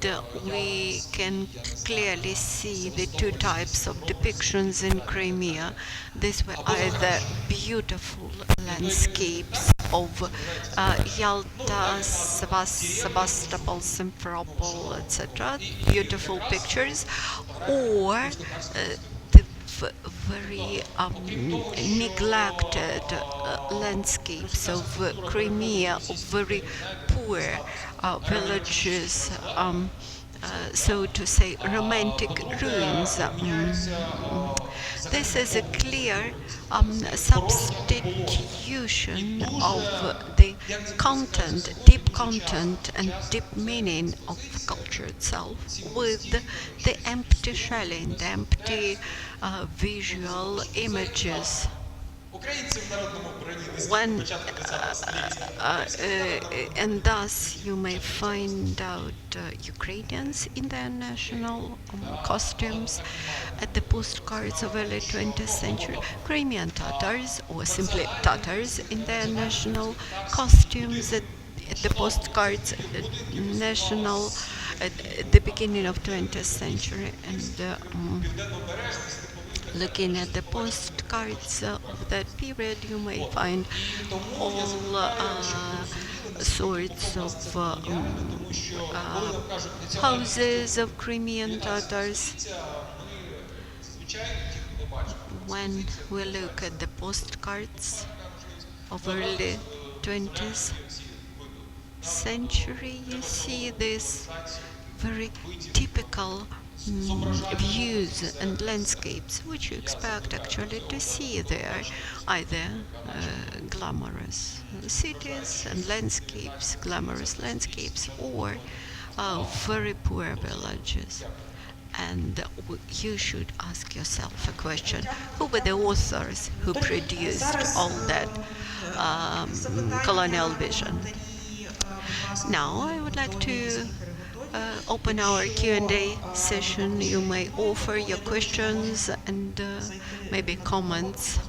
S2: we can clearly see the two types of depictions in Crimea. These were either beautiful landscapes of Yalta, Sebastopol, Simferopol, etc., beautiful pictures, or the very neglected landscapes of Crimea, of very poor villages, so to say, romantic ruins. This is a clear substitution of the content, deep content and deep meaning of culture itself with the empty shelling, the empty visual images. And thus you may find out Ukrainians in their national costumes at the postcards of early 20th century, Crimean Tatars or simply Tatars in their national costumes at the postcards national at the beginning of 20th century, and looking at the postcards of that period, you may find all sorts of houses of Crimean Tatars. When we look at the postcards of early 20th century, you see this very typical views and landscapes which you expect actually to see there, either glamorous cities and landscapes, glamorous landscapes, or very poor villages. And you should ask yourself a question: who were the authors who produced all that colonial vision? Now I would like to open our Q&A session. You may offer your questions and maybe comments.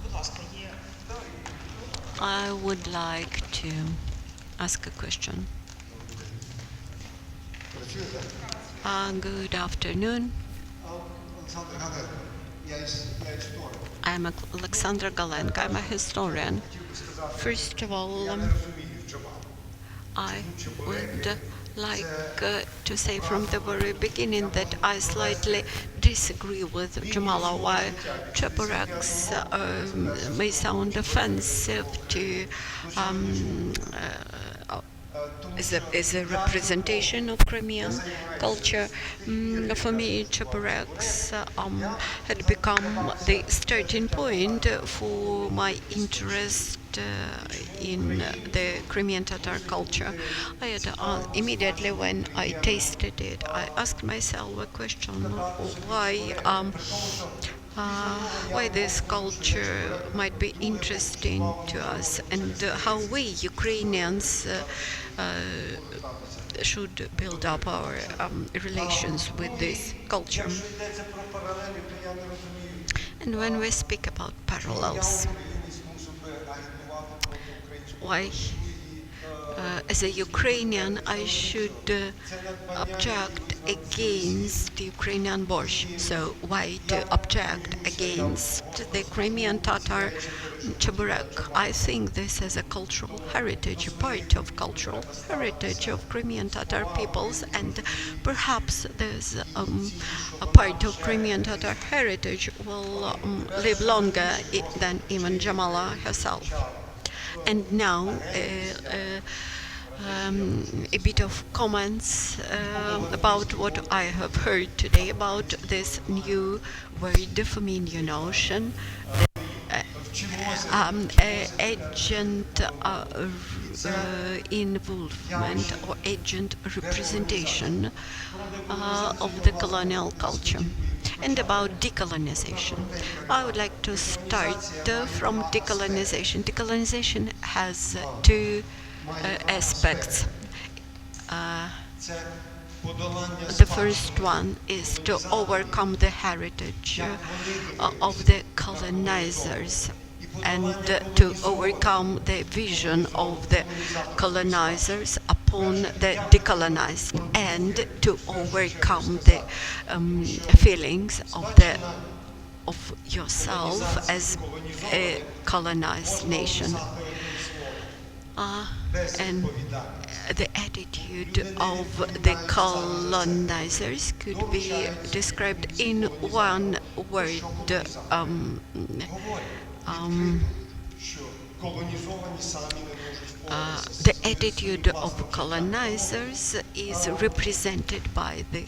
S2: I would like to ask a question. Good afternoon. I'm Alexandra Galenko. I'm a historian. First of all, I would like to say from the very beginning that I slightly disagree with Jamala. Why Chepareks may sound offensive to is a representation of Crimean culture. For me, Chepareks had become the starting point for my interest in the Crimean Tatar culture. I had immediately when I tasted it, I asked myself a question: why this culture might be interesting to us, and how we Ukrainians should build up our relations with this culture. And when we speak about parallels, why As a Ukrainian, I should object against Ukrainian borscht. So why to object against the Crimean Tatar chaburek? I think this is a cultural heritage, part of cultural heritage of Crimean Tatar peoples, and perhaps there's a part of Crimean Tatar heritage will live longer than even Jamala herself. And now a bit of comments about what I have heard today about this new, very familiar notion, agent involvement or agent representation of the colonial culture. And about decolonization. I would like to start from decolonization. Decolonization has two aspects. The first one is to overcome the heritage of the colonizers and to overcome the vision of the colonizers upon the decolonized, and to overcome the feelings of yourself as a colonized nation. And the attitude of the colonizers could be described in one word. The attitude of colonizers is represented by the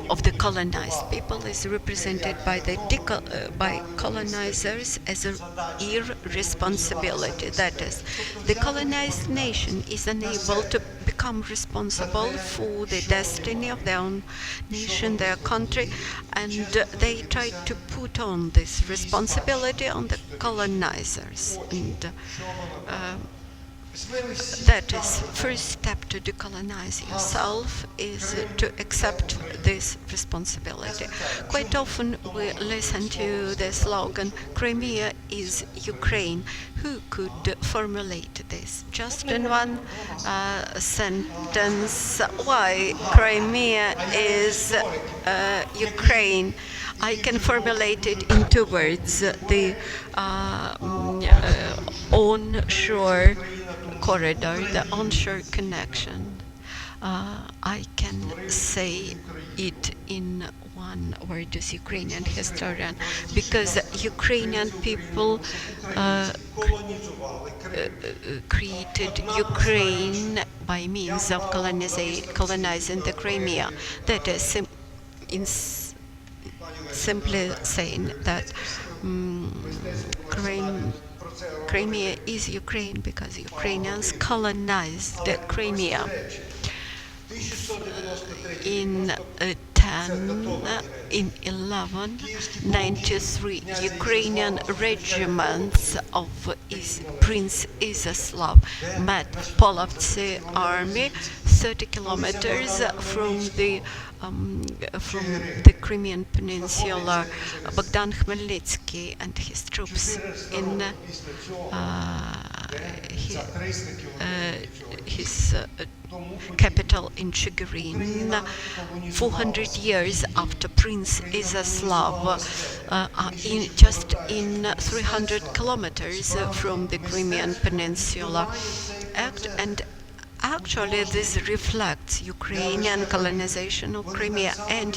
S2: of the colonized people is represented by the by colonizers as an irresponsibility. That is, the colonized nation is unable to become responsible for the destiny of their own nation, their country, and they try to put on this responsibility on the colonizers. And that is, first step to decolonize yourself is to accept this responsibility. Quite often we listen to the slogan, Crimea is Ukraine. Who could formulate this? Just in one sentence, why Crimea is Ukraine? I can formulate it in two words. The onshore corridor, the onshore connection. I can say it in one word as Ukrainian historian, because Ukrainian people created Ukraine by means of colonizing the Crimea. That is simply saying that Crimea is Ukraine because Ukrainians colonized Crimea. In 1193, Ukrainian regiments of Prince Iziaslav met Polovtsi army 30 kilometers from the Crimean Peninsula. Bogdan Khmelnytsky and his troops in his capital in Chigirin, 400 years after Prince Iziaslav, just in 300 kilometers from the Crimean Peninsula. And actually, this reflects Ukrainian colonization of Crimea, and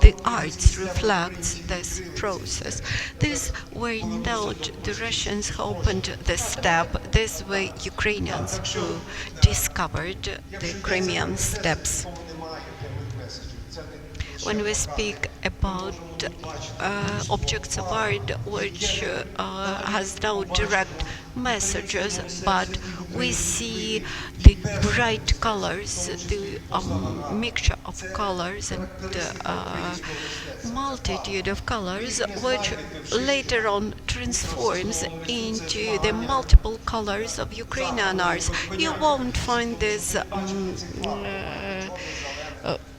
S2: the arts reflects this process. These were not the Russians who opened the step, these were Ukrainians who discovered the Crimean steppes. When we speak about objects of art which has no direct messages, but we see the bright colors, the mixture of colors and multitude of colors, which later on transforms into the multiple colors of Ukrainian arts. You won't find this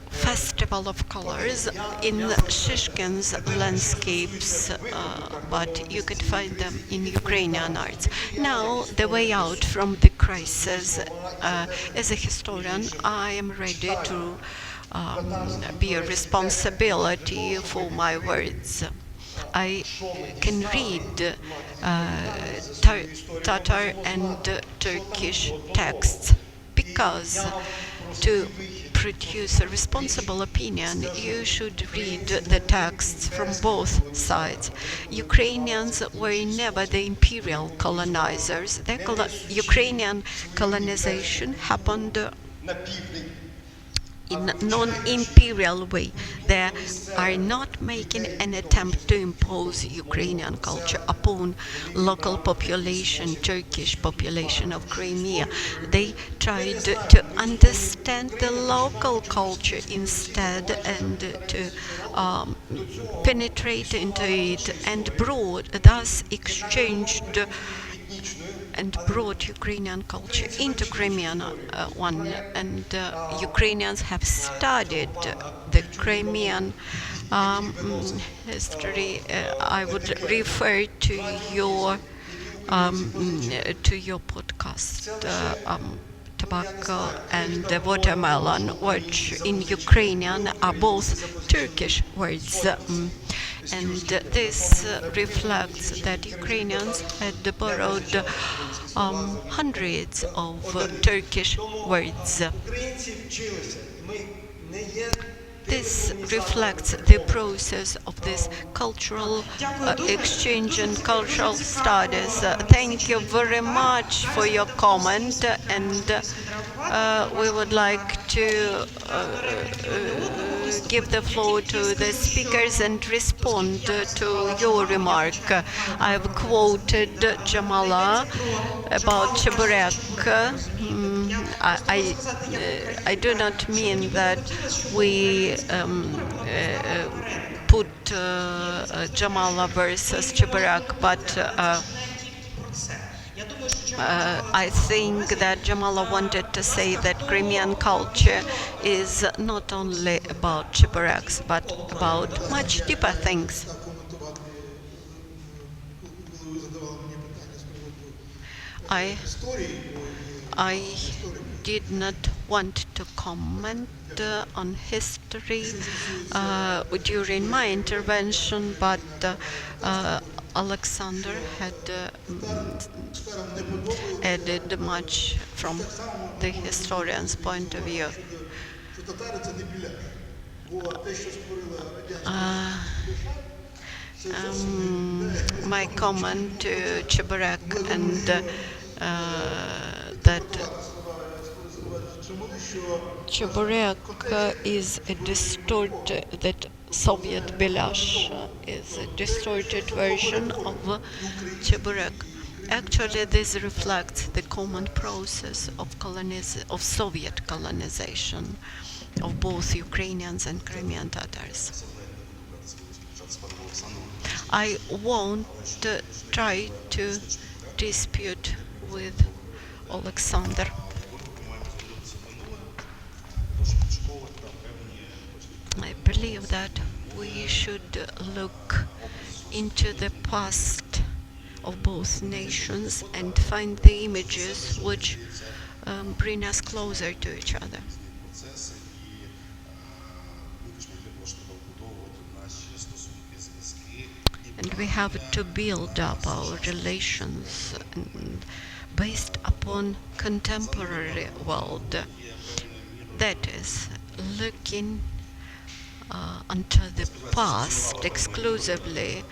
S2: festive festival of colors in Shishkin's landscapes, but you could find them in Ukrainian arts. Now, the way out from the crisis. As a historian, I am ready to bear responsibility for my words. I can read Tatar and Turkish texts because to produce a responsible opinion, you should read the texts from both sides. Ukrainians were never the imperial colonizers. Ukrainian colonization happened in a non-imperial way. They are not making an attempt to impose Ukrainian culture upon local population, Turkish population of Crimea. They tried to understand the local culture instead and to penetrate into it and thus exchanged and brought Ukrainian culture into Crimean one. And Ukrainians have studied the Crimean history. I would refer to your podcast. Tobacco and the watermelon, which in Ukrainian are both Turkish words. And this reflects that Ukrainians had borrowed hundreds of Turkish words. This reflects the process of this cultural exchange and cultural studies. Thank you very much for your comment, and we would like to give the floor to the speakers and respond to your remark. I have quoted Jamala about Cheburek. I do not mean that we put Jamala versus Cheburek, but I think that Jamala wanted to say that Crimean culture is not only about Chebureks, but about much deeper things. I did not want to comment on history during my intervention, but Alexander had added much from the historian's point of view. My comment to Cheburek and that Cheburek is a distorted, that Soviet Belash is a distorted version of Cheburek. Actually, this reflects the common process of Soviet colonization of both Ukrainians and Crimean Tatars. I won't try to dispute with Alexander. I believe that we should look into the past of both nations and find the images which bring us closer to each other. And we have to build up our relations based upon contemporary world. That is, looking onto the past exclusively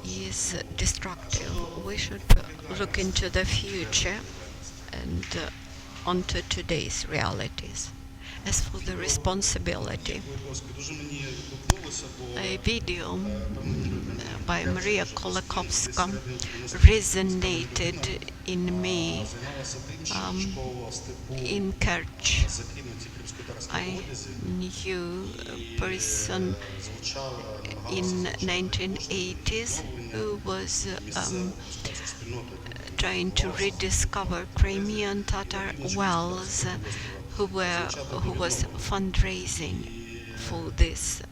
S2: is destructive. We should look into the future and onto today's realities. As for the responsibility, a video by Maria Kolakowska resonated in me in Kerch. I knew a person in 1980s who was trying to rediscover Crimean Tatar wells, who was fundraising for this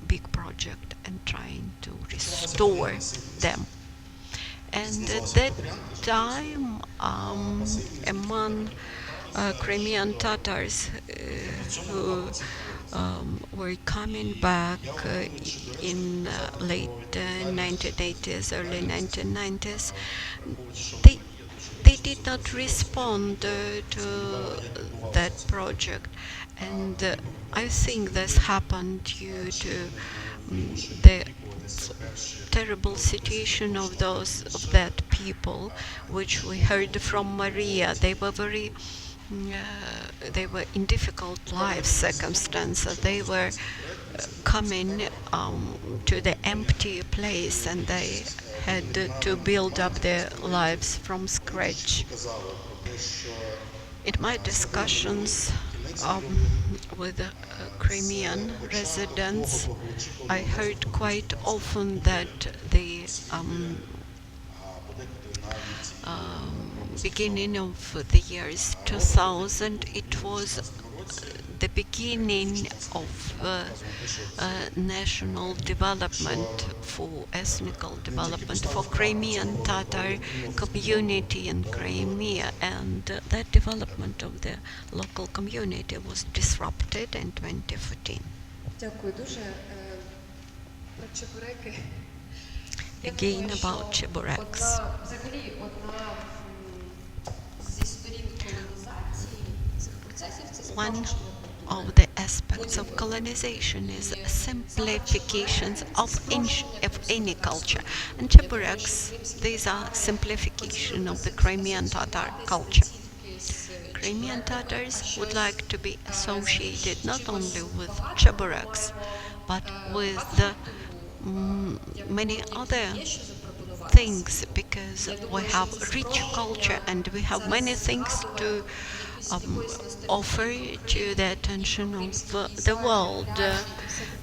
S2: big project and trying to restore them. And at that time, among Crimean Tatars who were coming back in late 1980s, early 1990s, they they did not respond to that project, and I think this happened due to the terrible situation of that people, which we heard from Maria. They were very they were in difficult life circumstances. They were coming to the empty place, and they had to build up their lives from scratch. In my discussions with Crimean residents, I heard quite often that the beginning of the years 2000, it was the beginning of national development, for ethnical development, for Crimean Tatar community in Crimea, and that development of the local community was disrupted in 2014.
S4: Дякую дуже. Про чебуреки.
S2: Again about chebureks.
S4: Взагалі, одна зі сторін колонізації цих процесів це
S2: One
S4: спрощення.
S2: of the aspects of colonization is simplifications of any culture. And chebureks, these are simplification of the Crimean Tatar culture. Crimean Tatars would like to be associated not only with chebureks, but with many other things, because we have rich culture and we have many things to offer to the attention of the world.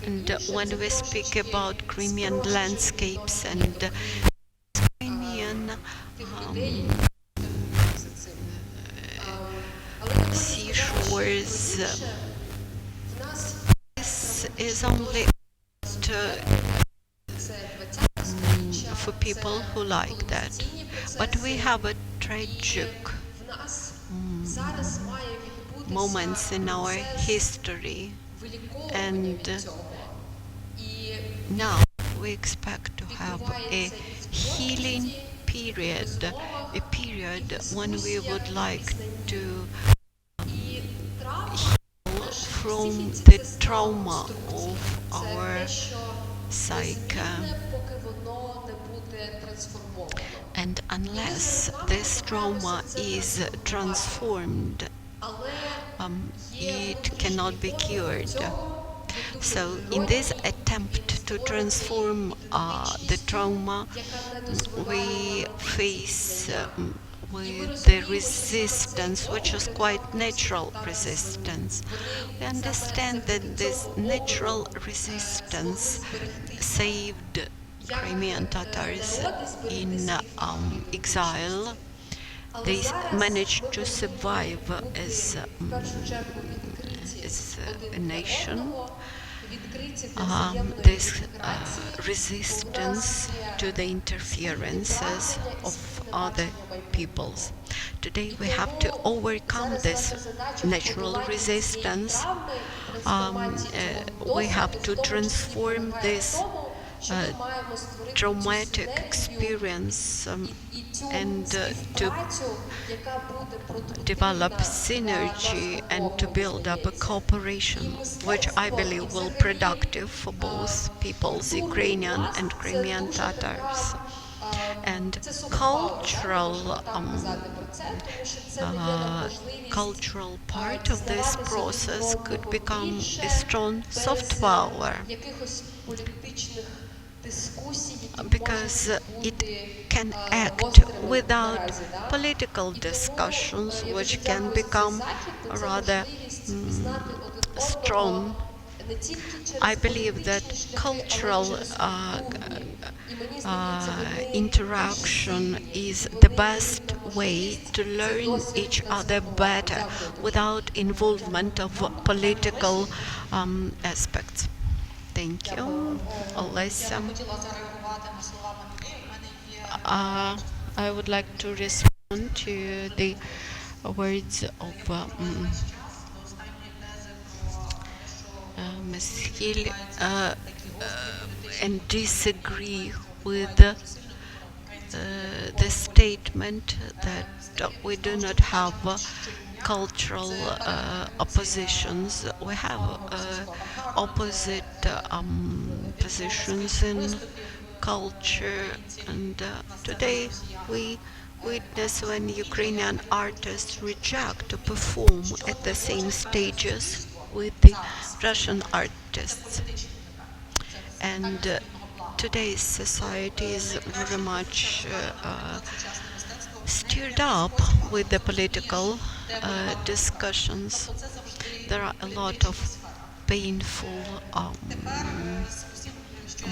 S2: And when we speak about Crimean landscapes and Crimean seashores, this is only for people who like that. But we have a tragic moments in our history, and now we expect to have a healing period, a period when we would like to heal from the trauma of our psyche. And unless this trauma is transformed, it cannot be cured. So in this attempt to transform the trauma, we face with the resistance, which is quite natural resistance. We understand that this natural resistance saved Crimean Tatars in exile. They managed to survive as a nation. This resistance to the interferences of other peoples. Today we have to overcome this natural resistance. We have to transform this traumatic experience and to develop synergy and to build up a cooperation, which I believe will be productive for both peoples, Ukrainian and Crimean Tatars. And cultural part of this process could become a strong soft power, because it can act without political discussions, which can become rather strong. I believe that cultural interaction is the best way to learn each other better without involvement of political aspects. Thank you, Olesia. I would like to respond to the words of Ms. Hill and disagree with the statement that we do not have cultural oppositions. We have opposite positions in culture, and today we witness when Ukrainian artists reject to perform at the same stages with the Russian artists. And today's society is very much stirred up with the political discussions. There are a lot of painful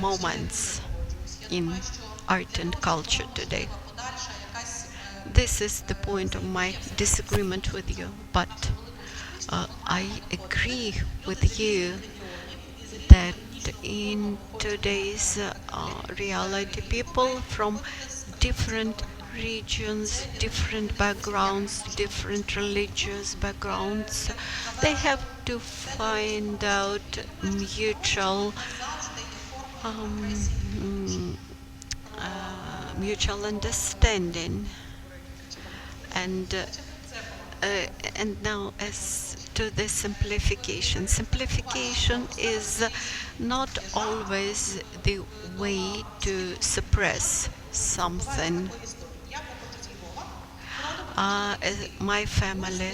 S2: moments in art and culture today. This is the point of my disagreement with you, but I agree with you that in today's reality, people from different regions, different backgrounds, different religious backgrounds, they have to find out mutual understanding. And now, as to the simplification. Simplification is not always the way to suppress something. My family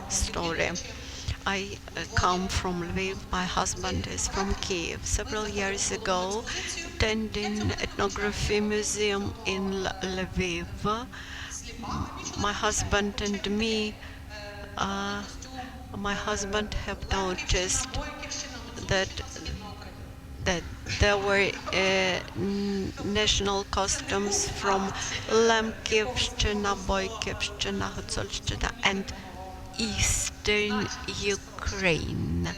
S2: story. I come from Lviv. My husband is from Kyiv. Several years ago, attending ethnography museum in Lviv, my husband and me, my husband have noticed that there were national costumes from Lemkivshchina, Boykivshchina, Hutzolshchina, and Eastern Ukraine.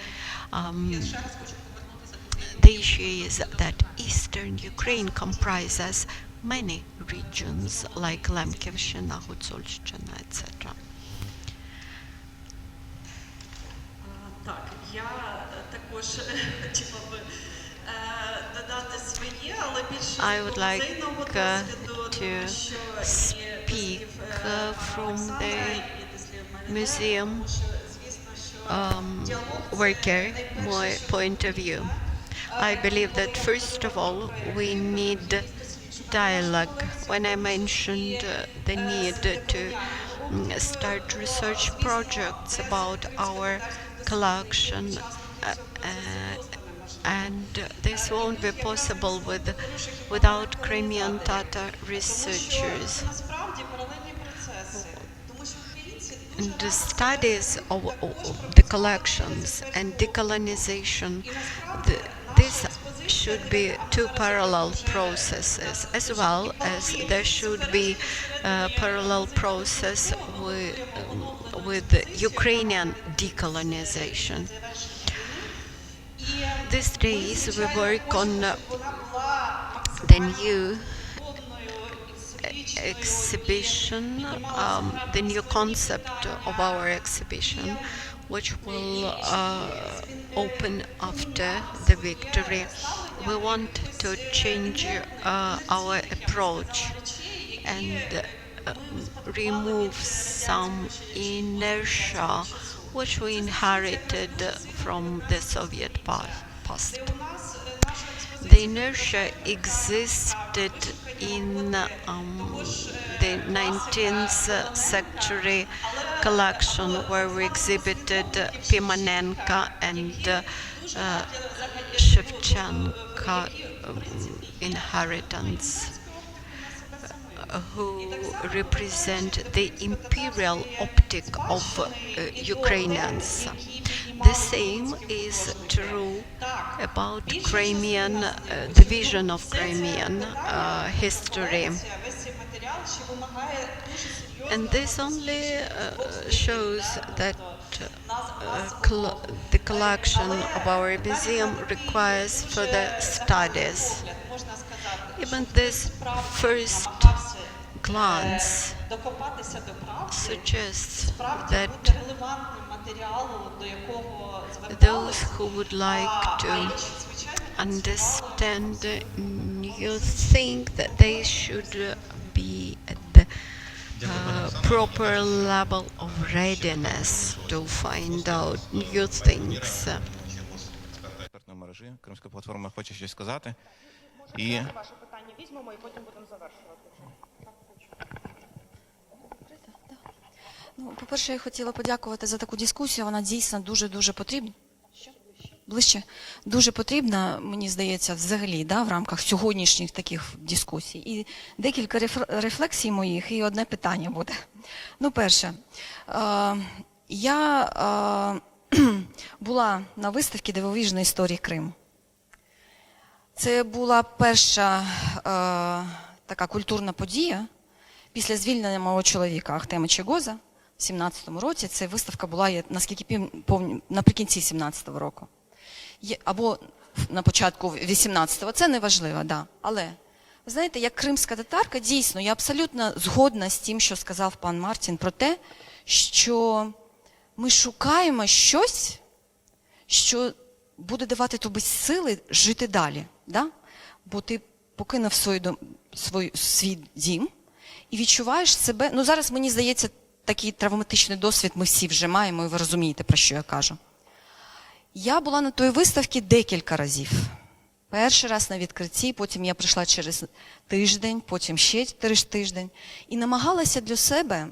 S2: The issue is that Eastern Ukraine comprises many regions like Lemkivshchina, Hutzolshchina, etc. I would like to speak from the museum worker point of view. I believe that first of all we need dialogue. When I mentioned the need to start research projects about our collection, and this won't be possible without Crimean Tatar researchers. And the studies of the collections and decolonization, this should be two parallel processes, as well as there should be a parallel process with the Ukrainian decolonization. These days we work on the new exhibition, the new concept of our exhibition, which will open after the victory. We want to change our approach and remove some inertia which we inherited from the Soviet past. The inertia existed in the 19th century collection, where we exhibited Pimanenko and Shevchenko inheritance, who represent the imperial optic of Ukrainians. The same is true about Crimean, the vision of Crimean history. And this only shows that the collection of our museum requires further studies. Even this first glance suggests that those who would like to understand new think that they should be at the proper level of readiness to find out new things.
S5: Експертної мережі Кримська платформа хоче щось сказати. І
S1: Ваше питання візьмемо і потім будемо завершувати.
S6: Ну, по-перше, я хотіла подякувати за таку дискусію. Вона дійсно дуже-дуже потрібна. Ближче. Дуже потрібна, мені здається, взагалі, да, в рамках сьогоднішніх таких дискусій. І декілька рефлексій моїх, і одне питання буде. Ну, перше, я була на виставці «Дивовижна історія Криму». Це була перша така культурна подія після звільнення мого чоловіка Ахтема Чегоза в 17-му році. Ця виставка була, наскільки пам'ятаю, наприкінці 17-го року. Або на початку 18-го, це не важливо, да. Але, ви знаєте, як кримська татарка, дійсно, я абсолютно згодна з тим, що сказав пан Мартін, про те, що ми шукаємо щось, що буде давати тобі сили жити далі, да? Бо ти покинув свій дім і відчуваєш себе, ну зараз мені здається, такий травматичний досвід ми всі вже маємо, і ви розумієте, про що я кажу. Я була на той виставці декілька разів. Перший раз на відкритті, потім я прийшла через тиждень, потім ще тиждень. І намагалася для себе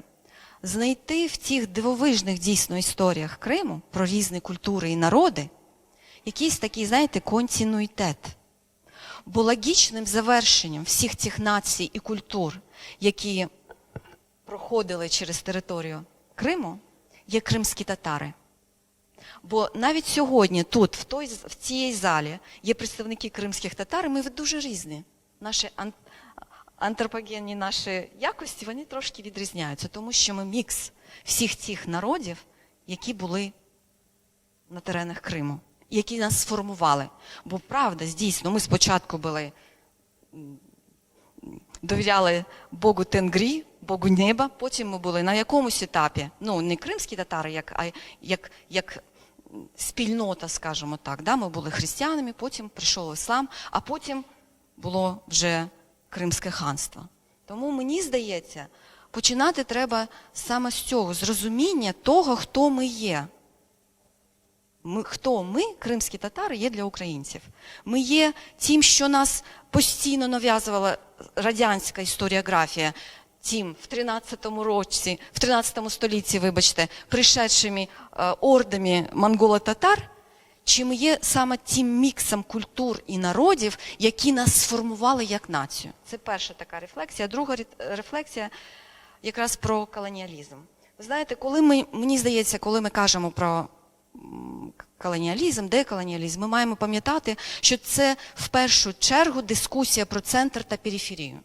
S6: знайти в цих дивовижних дійсно історіях Криму про різні культури і народи якийсь такий, знаєте, континуїтет. Бо логічним завершенням всіх цих націй і культур, які проходили через територію Криму, є кримські татари. Бо навіть сьогодні тут, в цій залі, є представники кримських татар, і ми дуже різні. Наші антропогенні наші якості, вони трошки відрізняються, тому що ми мікс всіх цих народів, які були на теренах Криму, які нас сформували. Бо правда, дійсно, ми спочатку довіряли Богу Тенгрі, Богу неба, потім ми були на якомусь етапі, ну не кримські татари, як спільнота, скажімо так, да? Ми були християнами, потім прийшов іслам, а потім було вже Кримське ханство. Тому мені здається, починати треба саме з цього, з розуміння того, хто ми є. Хто ми, кримські татари, є для українців. Ми є тим, що нас постійно нав'язувала радянська історіографія, тим в 13 столітті, вибачте, пришедшими ордами монголо-татар, чи ми є саме тим міксом культур і народів, які нас сформували як націю. Це перша така рефлексія. Друга рефлексія якраз про колоніалізм. Ви знаєте, мені здається, коли ми кажемо про колоніалізм, деколоніалізм, ми маємо пам'ятати, що це в першу чергу дискусія про центр та периферію.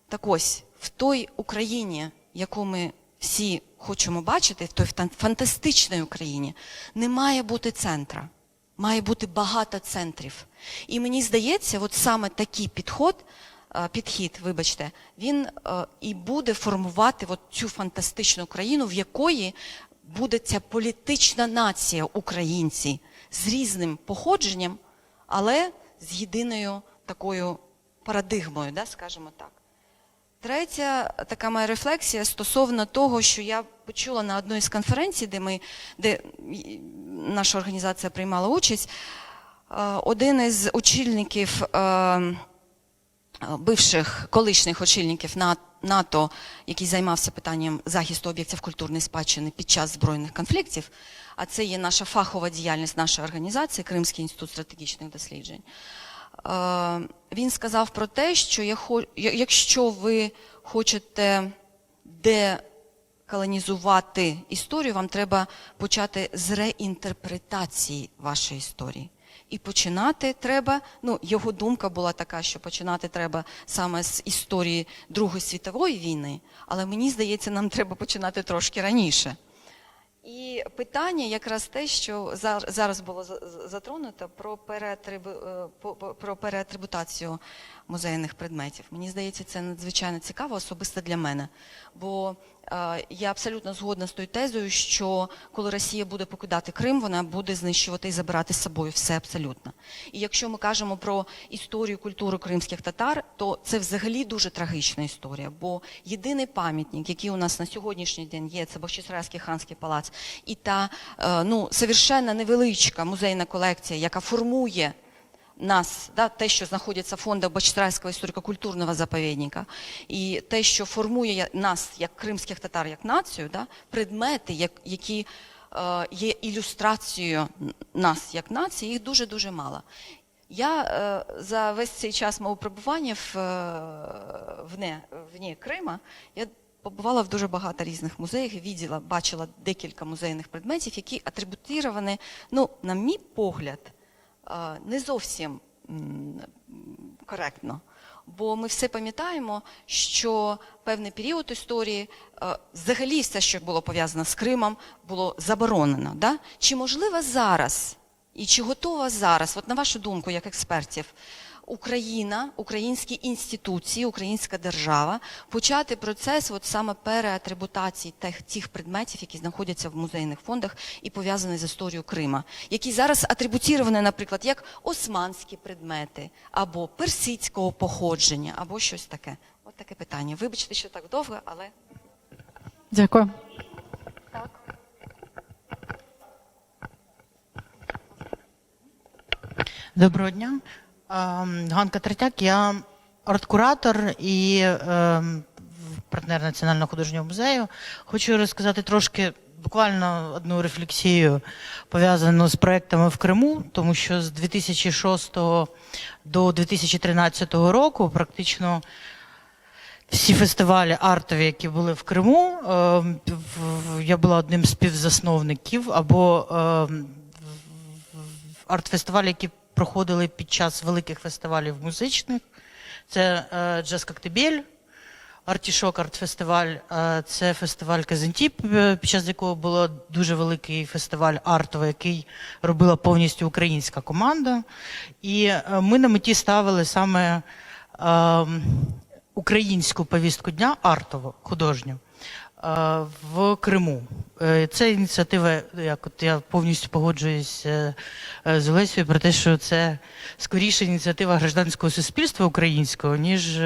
S6: Так ось, в той Україні, яку ми всі хочемо бачити, в той фантастичній Україні, не має бути центра, має бути багато центрів. І мені здається, от саме такий підхід, вибачте, він і буде формувати от цю фантастичну країну, в якої буде ця політична нація українці з різним походженням, але з єдиною такою парадигмою, да, скажімо так. Третя така моя рефлексія стосовно того, що я почула на одній з конференцій, де наша організація приймала участь, один із очільників, колишніх очільників НАТО, який займався питанням захисту об'єктів культурної спадщини під час збройних конфліктів, а це є наша фахова діяльність нашої організації, Кримський інститут стратегічних досліджень. Він сказав про те, що якщо ви хочете деколонізувати історію, вам треба почати з реінтерпретації вашої історії. І починати треба, його думка була така, що починати треба саме з історії Другої світової війни, але мені здається, нам треба починати трошки раніше. І питання якраз те, що зараз було затронуто про переатрибутацію музейних предметів. Мені здається, це надзвичайно цікаво, особисто для мене. Бо я абсолютно згодна з тою тезою, що коли Росія буде покидати Крим, вона буде знищувати і забирати з собою все абсолютно. І якщо ми кажемо про історію, культуру кримських татар, то це взагалі дуже трагічна історія. Бо єдиний пам'ятник, який у нас на сьогоднішній день є, це Бахчисарайський ханський палац. І та, совершенно невеличка музейна колекція, яка формує нас, те, що знаходиться в фондах Бахчисарайського історико-культурного заповідника, і те, що формує нас, як кримських татар, як націю, предмети, які є ілюстрацією нас, як нації, їх дуже-дуже мало. Я за весь цей час мого перебування вне Крима, я побувала в дуже багато різних музеїв і бачила декілька музейних предметів, які атрибутовані, на мій погляд, не зовсім коректно. Бо ми все пам'ятаємо, що певний період історії, взагалі все, що було пов'язано з Кримом, було заборонено. Да? Чи можливо зараз, і чи готова зараз, на вашу думку, як експертів, Україна, українські інституції, українська держава почати процес саме переатрибутації тих предметів, які знаходяться в музейних фондах і пов'язані з історією Крима, які зараз атрибутовані, наприклад, як османські предмети, або персидського походження, або щось таке. От таке питання. Вибачте, що так довго, але...
S7: Дякую.
S6: Так.
S7: Доброго дня. Ганка Третяк, я арт-куратор і партнер Національного художнього музею. Хочу розказати трошки, буквально одну рефлексію, пов'язану з проектами в Криму, тому що з 2006 до 2013 року практично всі фестивалі артові, які були в Криму, я була одним з співзасновників, або арт-фестивалі, які проходили під час великих фестивалів музичних. Це «Джаз Коктебель», «Артішок» арт-фестиваль, це фестиваль «Казантіп», під час якого був дуже великий фестиваль артовий, який робила повністю українська команда. І ми на меті ставили саме українську повістку дня, артову, художню, в Криму. Це ініціатива, я повністю погоджуюсь з Олесією про те, що це скоріше ініціатива громадянського суспільства українського, ніж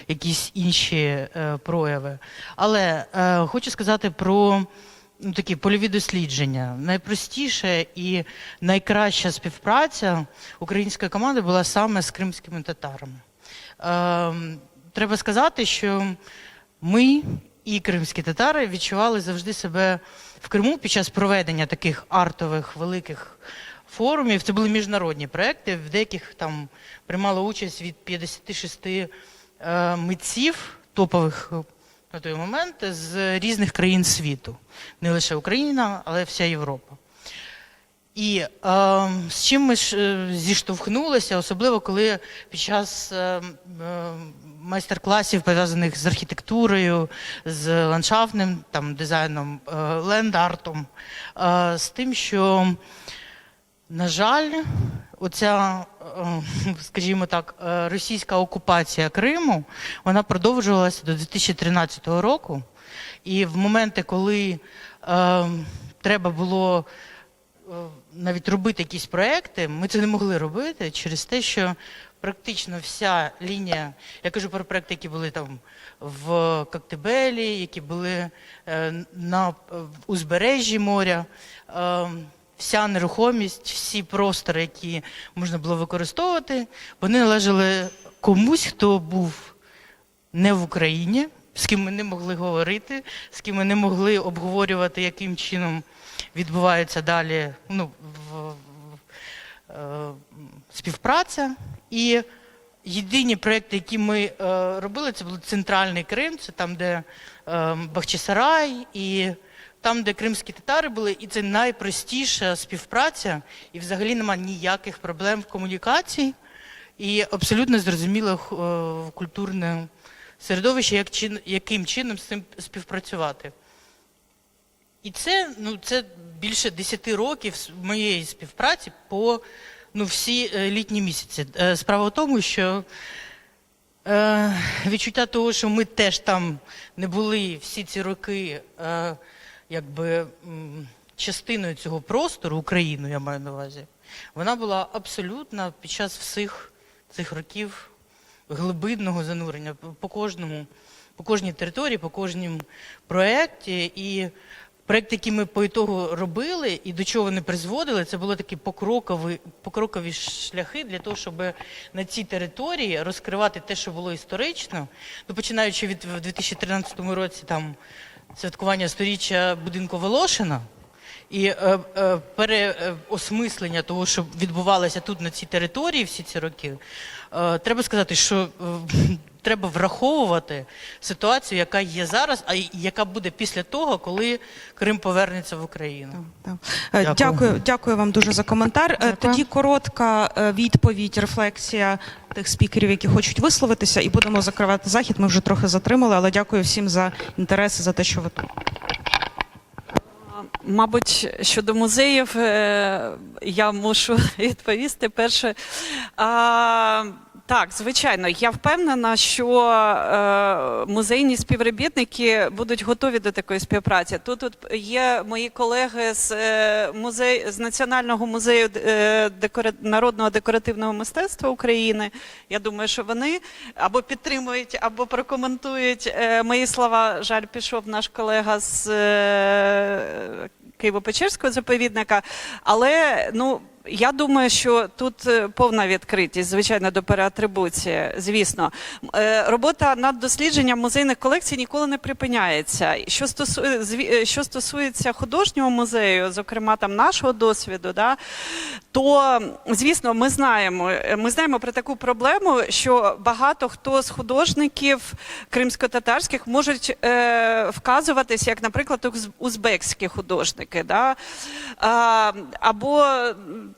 S7: якісь інші прояви. Але хочу сказати про такі польові дослідження. Найпростіша і найкраща співпраця української команди була саме з кримськими татарами. Треба сказати, що ми і кримські татари відчували завжди себе в Криму під час проведення таких артових великих форумів. Це були міжнародні проекти, в деяких там приймало участь від 56 митців топових на той момент з різних країн світу. Не лише Україна, але вся Європа. І з чим ми зіштовхнулися, особливо коли під час майстер-класів, пов'язаних з архітектурою, з ландшафтним дизайном, ленд-артом, з тим, що, на жаль, оця, скажімо так, російська окупація Криму, вона продовжувалася до 2013 року. І в моменти, коли треба було навіть робити якісь проекти, ми це не могли робити через те, що практично вся лінія, я кажу про проекти, які були там в Коктебелі, які були на узбережжі моря, вся нерухомість, всі простори, які можна було використовувати, вони належали комусь, хто був не в Україні, з ким ми не могли говорити, з ким ми не могли обговорювати, яким чином відбувається далі співпраця. І єдині проекти, які ми робили, це був Центральний Крим, це там, де Бахчисарай, і там, де кримські татари були, і це найпростіша співпраця, і взагалі немає ніяких проблем в комунікації, і абсолютно зрозуміло культурне середовище, яким чином з цим співпрацювати. І це більше 10 років моєї співпраці по всі літні місяці. Справа в тому, що відчуття того, що ми теж там не були всі ці роки частиною цього простору, Україну я маю на увазі, вона була абсолютно під час всіх цих років глибинного занурення по кожній території, по кожному проєкті. І проєкт, який ми по ітогу робили і до чого вони призводили, це були такі покрокові шляхи для того, щоб на цій території розкривати те, що було історично. Починаючи від 2013 році там святкування 100-річчя будинку Волошина і переосмислення того, що відбувалося тут на цій території всі ці роки, треба сказати, що треба враховувати ситуацію, яка є зараз, а яка буде після того, коли Крим повернеться в Україну.
S1: Дякую вам дуже за коментар.
S7: Дякую.
S1: Тоді коротка відповідь, рефлексія тих спікерів, які хочуть висловитися, і будемо закривати захід. Ми вже трохи затримали, але дякую всім за інтерес і за те, що ви тут.
S8: Мабуть, щодо музеїв я мушу відповісти перше. Так, звичайно, я впевнена, що музейні співробітники будуть готові до такої співпраці. Тут є мої колеги з Національного музею народного декоративного мистецтва України. Я думаю, що вони або підтримують, або прокоментують мої слова. Жаль, пішов наш колега з Києво-Печерського заповідника, але, я думаю, що тут повна відкритість, звичайно, до переатрибуції, звісно. Робота над дослідженням музейних колекцій ніколи не припиняється. Що стосується художнього музею, зокрема там нашого досвіду, то, звісно, ми знаємо про таку проблему, що багато хто з художників кримсько-татарських можуть вказуватися, як, наприклад, узбекські художники, або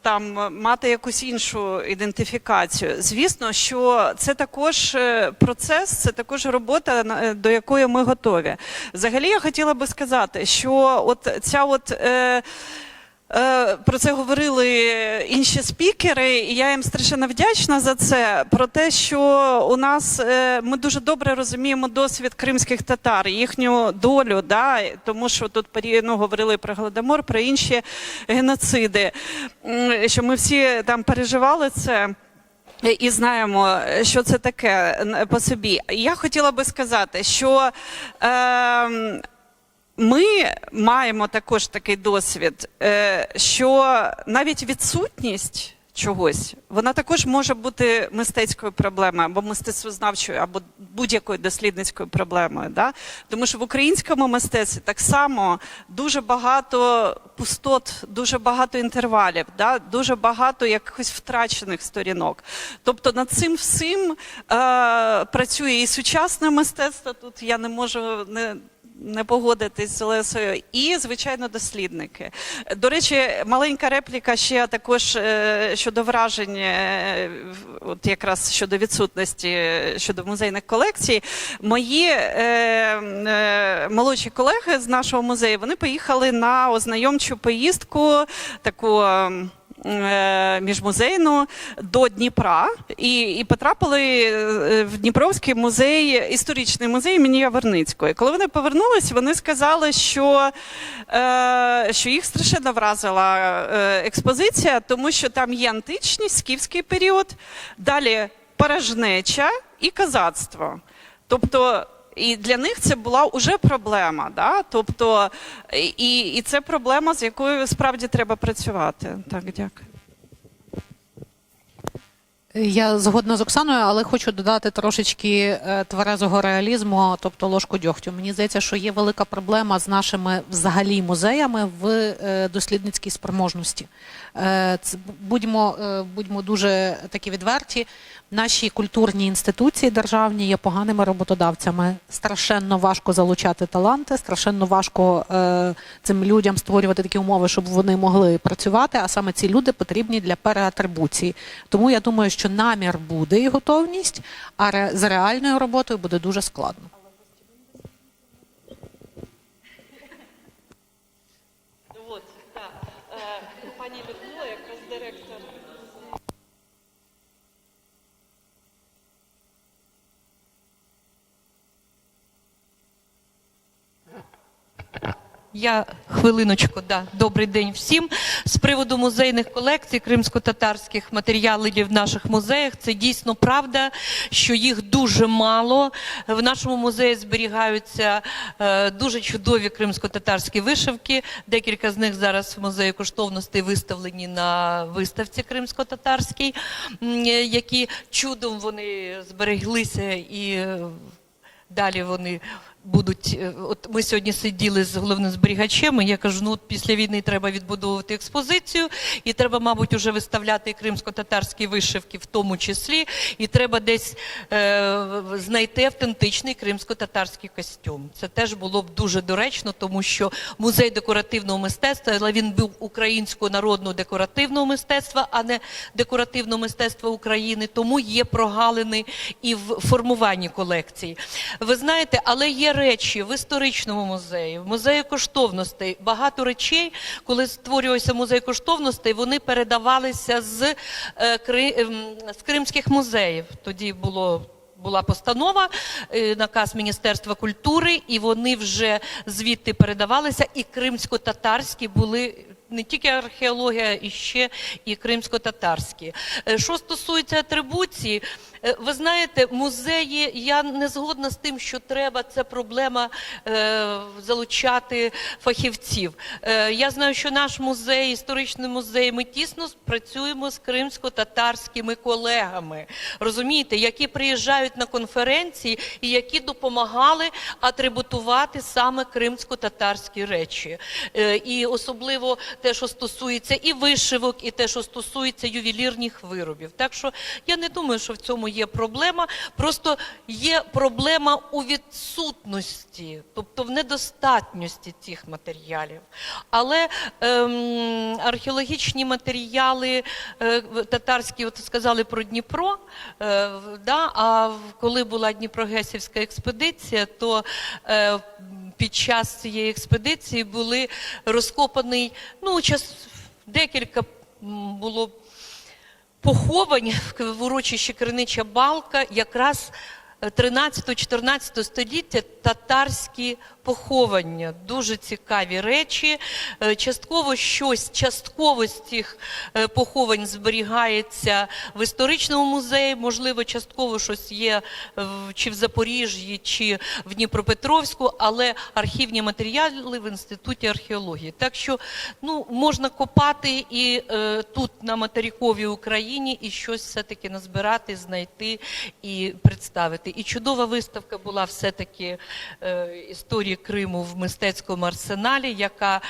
S8: там мати якусь іншу ідентифікацію. Звісно, що це також процес, це також робота, до якої ми готові. Взагалі, я хотіла би сказати, що про це говорили інші спікери, і я їм страшенно вдячна за це, про те, що у нас, ми дуже добре розуміємо досвід кримських татар, їхню долю, тому що тут говорили про Голодомор, про інші геноциди, що ми всі там переживали це. І знаємо, що це таке по собі. Я хотіла би сказати, що ми маємо також такий досвід, що навіть відсутність чогось, вона також може бути мистецькою проблемою, або мистецтвознавчою, або будь-якою дослідницькою проблемою. Тому що в українському мистецтві так само дуже багато пустот, дуже багато інтервалів, дуже багато якихось втрачених сторінок. Тобто над цим всім працює і сучасне мистецтво, тут я не можу не погодитись з Олесею, і, звичайно, дослідники. До речі, маленька репліка ще також щодо вражень, от якраз щодо відсутності, щодо музейних колекцій. Мої молодші колеги з нашого музею, вони поїхали на ознайомчу поїздку, таку міжмузейну, до Дніпра і потрапили в Дніпровський музей, історичний музей імені Яворницького. І коли вони повернулись, вони сказали, що їх страшенно вразила експозиція, тому що там є античність, скіфський період, далі порожнеча і козацтво. Тобто і для них це була уже проблема, тобто, і це проблема, з якою справді треба працювати. Так, дякую.
S9: Я згодна з Оксаною, але хочу додати трошечки тверезого реалізму, тобто ложку дьогтю. Мені здається, що є велика проблема з нашими взагалі музеями в дослідницькій спроможності. Будьмо дуже такі відверті. Наші культурні інституції державні є поганими роботодавцями. Страшенно важко залучати таланти, страшенно важко цим людям створювати такі умови, щоб вони могли працювати, а саме ці люди потрібні для переатрибуції. Тому я думаю, що намір буде і готовність, а з реальною роботою буде дуже складно.
S8: Пані Людмила, якраз директор.
S10: Я хвилиночку, добрий день всім. З приводу музейних колекцій кримсько-татарських матеріалів в наших музеях, це дійсно правда, що їх дуже мало. В нашому музеї зберігаються дуже чудові кримсько-татарські вишивки. Декілька з них зараз в музеї коштовностей виставлені на виставці кримсько-татарській, які чудом вони збереглися і далі вони будуть. От ми сьогодні сиділи з головним зберігачем, і я кажу, після війни треба відбудовувати експозицію, і треба, мабуть, уже виставляти кримсько-татарські вишивки в тому числі, і треба десь знайти автентичний кримсько-татарський костюм. Це теж було б дуже доречно, тому що музей декоративного мистецтва, але він був українського народного декоративного мистецтва, а не декоративного мистецтва України, тому є прогалини і в формуванні колекцій. Ви знаєте, але є речі в історичному музеї, в музеї коштовностей. Багато речей, коли створювався музей коштовностей, вони передавалися з кримських музеїв. Тоді була постанова, наказ Міністерства культури, і вони вже звідти передавалися, і кримсько-татарські були, не тільки археологія, і ще і кримсько-татарські. Що стосується атрибуції, ви знаєте, музеї, я не згодна з тим, що треба, це проблема залучати фахівців. Я знаю, що наш музей, історичний музей, ми тісно працюємо з кримсько-татарськими колегами, розумієте, які приїжджають на конференції і які допомагали атрибутувати саме кримсько-татарські речі. І особливо те, що стосується і вишивок, і те, що стосується ювелірних виробів. Так що я не думаю, що в цьому є проблема, просто є проблема у відсутності, тобто в недостатності цих матеріалів. Але археологічні матеріали татарські, от сказали про Дніпро, а коли була Дніпрогесівська експедиція, то під час цієї експедиції були розкопані, декілька було поховань в урочищі Кринича Балка, якраз 13-14 століття татарські поховання. Дуже цікаві речі. Частково з цих поховань зберігається в історичному музеї, можливо, частково щось є чи в Запоріжжі, чи в Дніпропетровську, але архівні матеріали в Інституті археології. Так що можна копати і тут, на материковій Україні, і щось все-таки назбирати, знайти і представити. І чудова виставка була все-таки історії Криму в Мистецькому арсеналі, яка,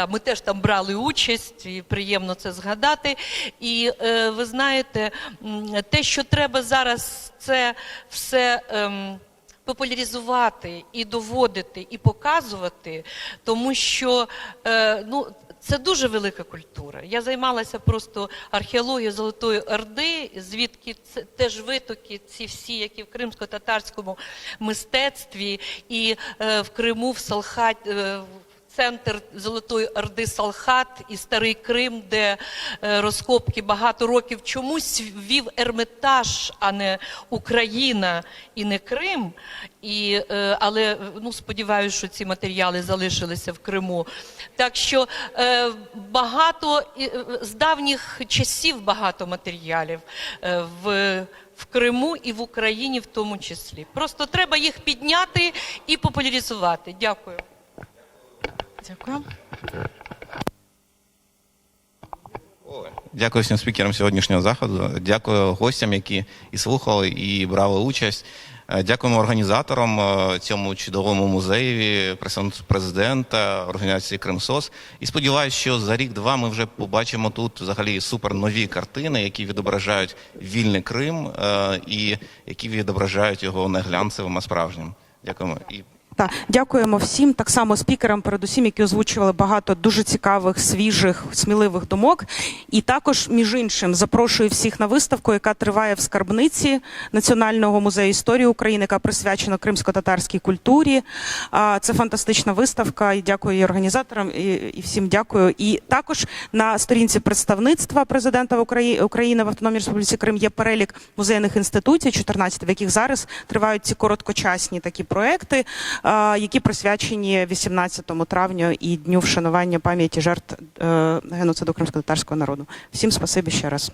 S10: ми теж там брали участь, і приємно це згадати. І ви знаєте, те, що треба зараз, це все популяризувати і доводити, і показувати, тому що, це дуже велика культура. Я займалася просто археологією Золотої Орди, звідки теж витоки ці всі, які в кримсько-татарському мистецтві, і в Криму, в Салхаті, центр Золотої Орди Салхат і Старий Крим, де розкопки багато років чомусь вів Ермітаж, а не Україна і не Крим. Але сподіваюся, що ці матеріали залишилися в Криму. Так що з давніх часів багато матеріалів в Криму і в Україні в тому числі. Просто треба їх підняти і популяризувати. Дякую.
S7: Дякую.
S5: Дякую всім спікерам сьогоднішнього заходу. Дякую гостям, які і слухали, і брали участь. Дякуємо організаторам цьому чудовому музеєві, представництву президента, організації Кримсос. І сподіваюся, що за рік-два ми вже побачимо тут взагалі супернові картини, які відображають вільний Крим і які відображають його не глянцевим, а справжнім. Дякуємо.
S1: Так, дякуємо всім, так само спікерам, передусім, які озвучували багато дуже цікавих, свіжих, сміливих думок. І також, між іншим, запрошую всіх на виставку, яка триває в скарбниці Національного музею історії України, яка присвячена кримсько-татарській культурі. Це фантастична виставка, і дякую і організаторам, і всім дякую. І також на сторінці представництва президента України в Автономній Республіці Крим є перелік музейних інституцій, 14, в яких зараз тривають ці короткочасні такі проекти, які присвячені 18 травню і Дню вшанування пам'яті жертв геноциду кримськотатарського народу. Всім спасибі ще раз.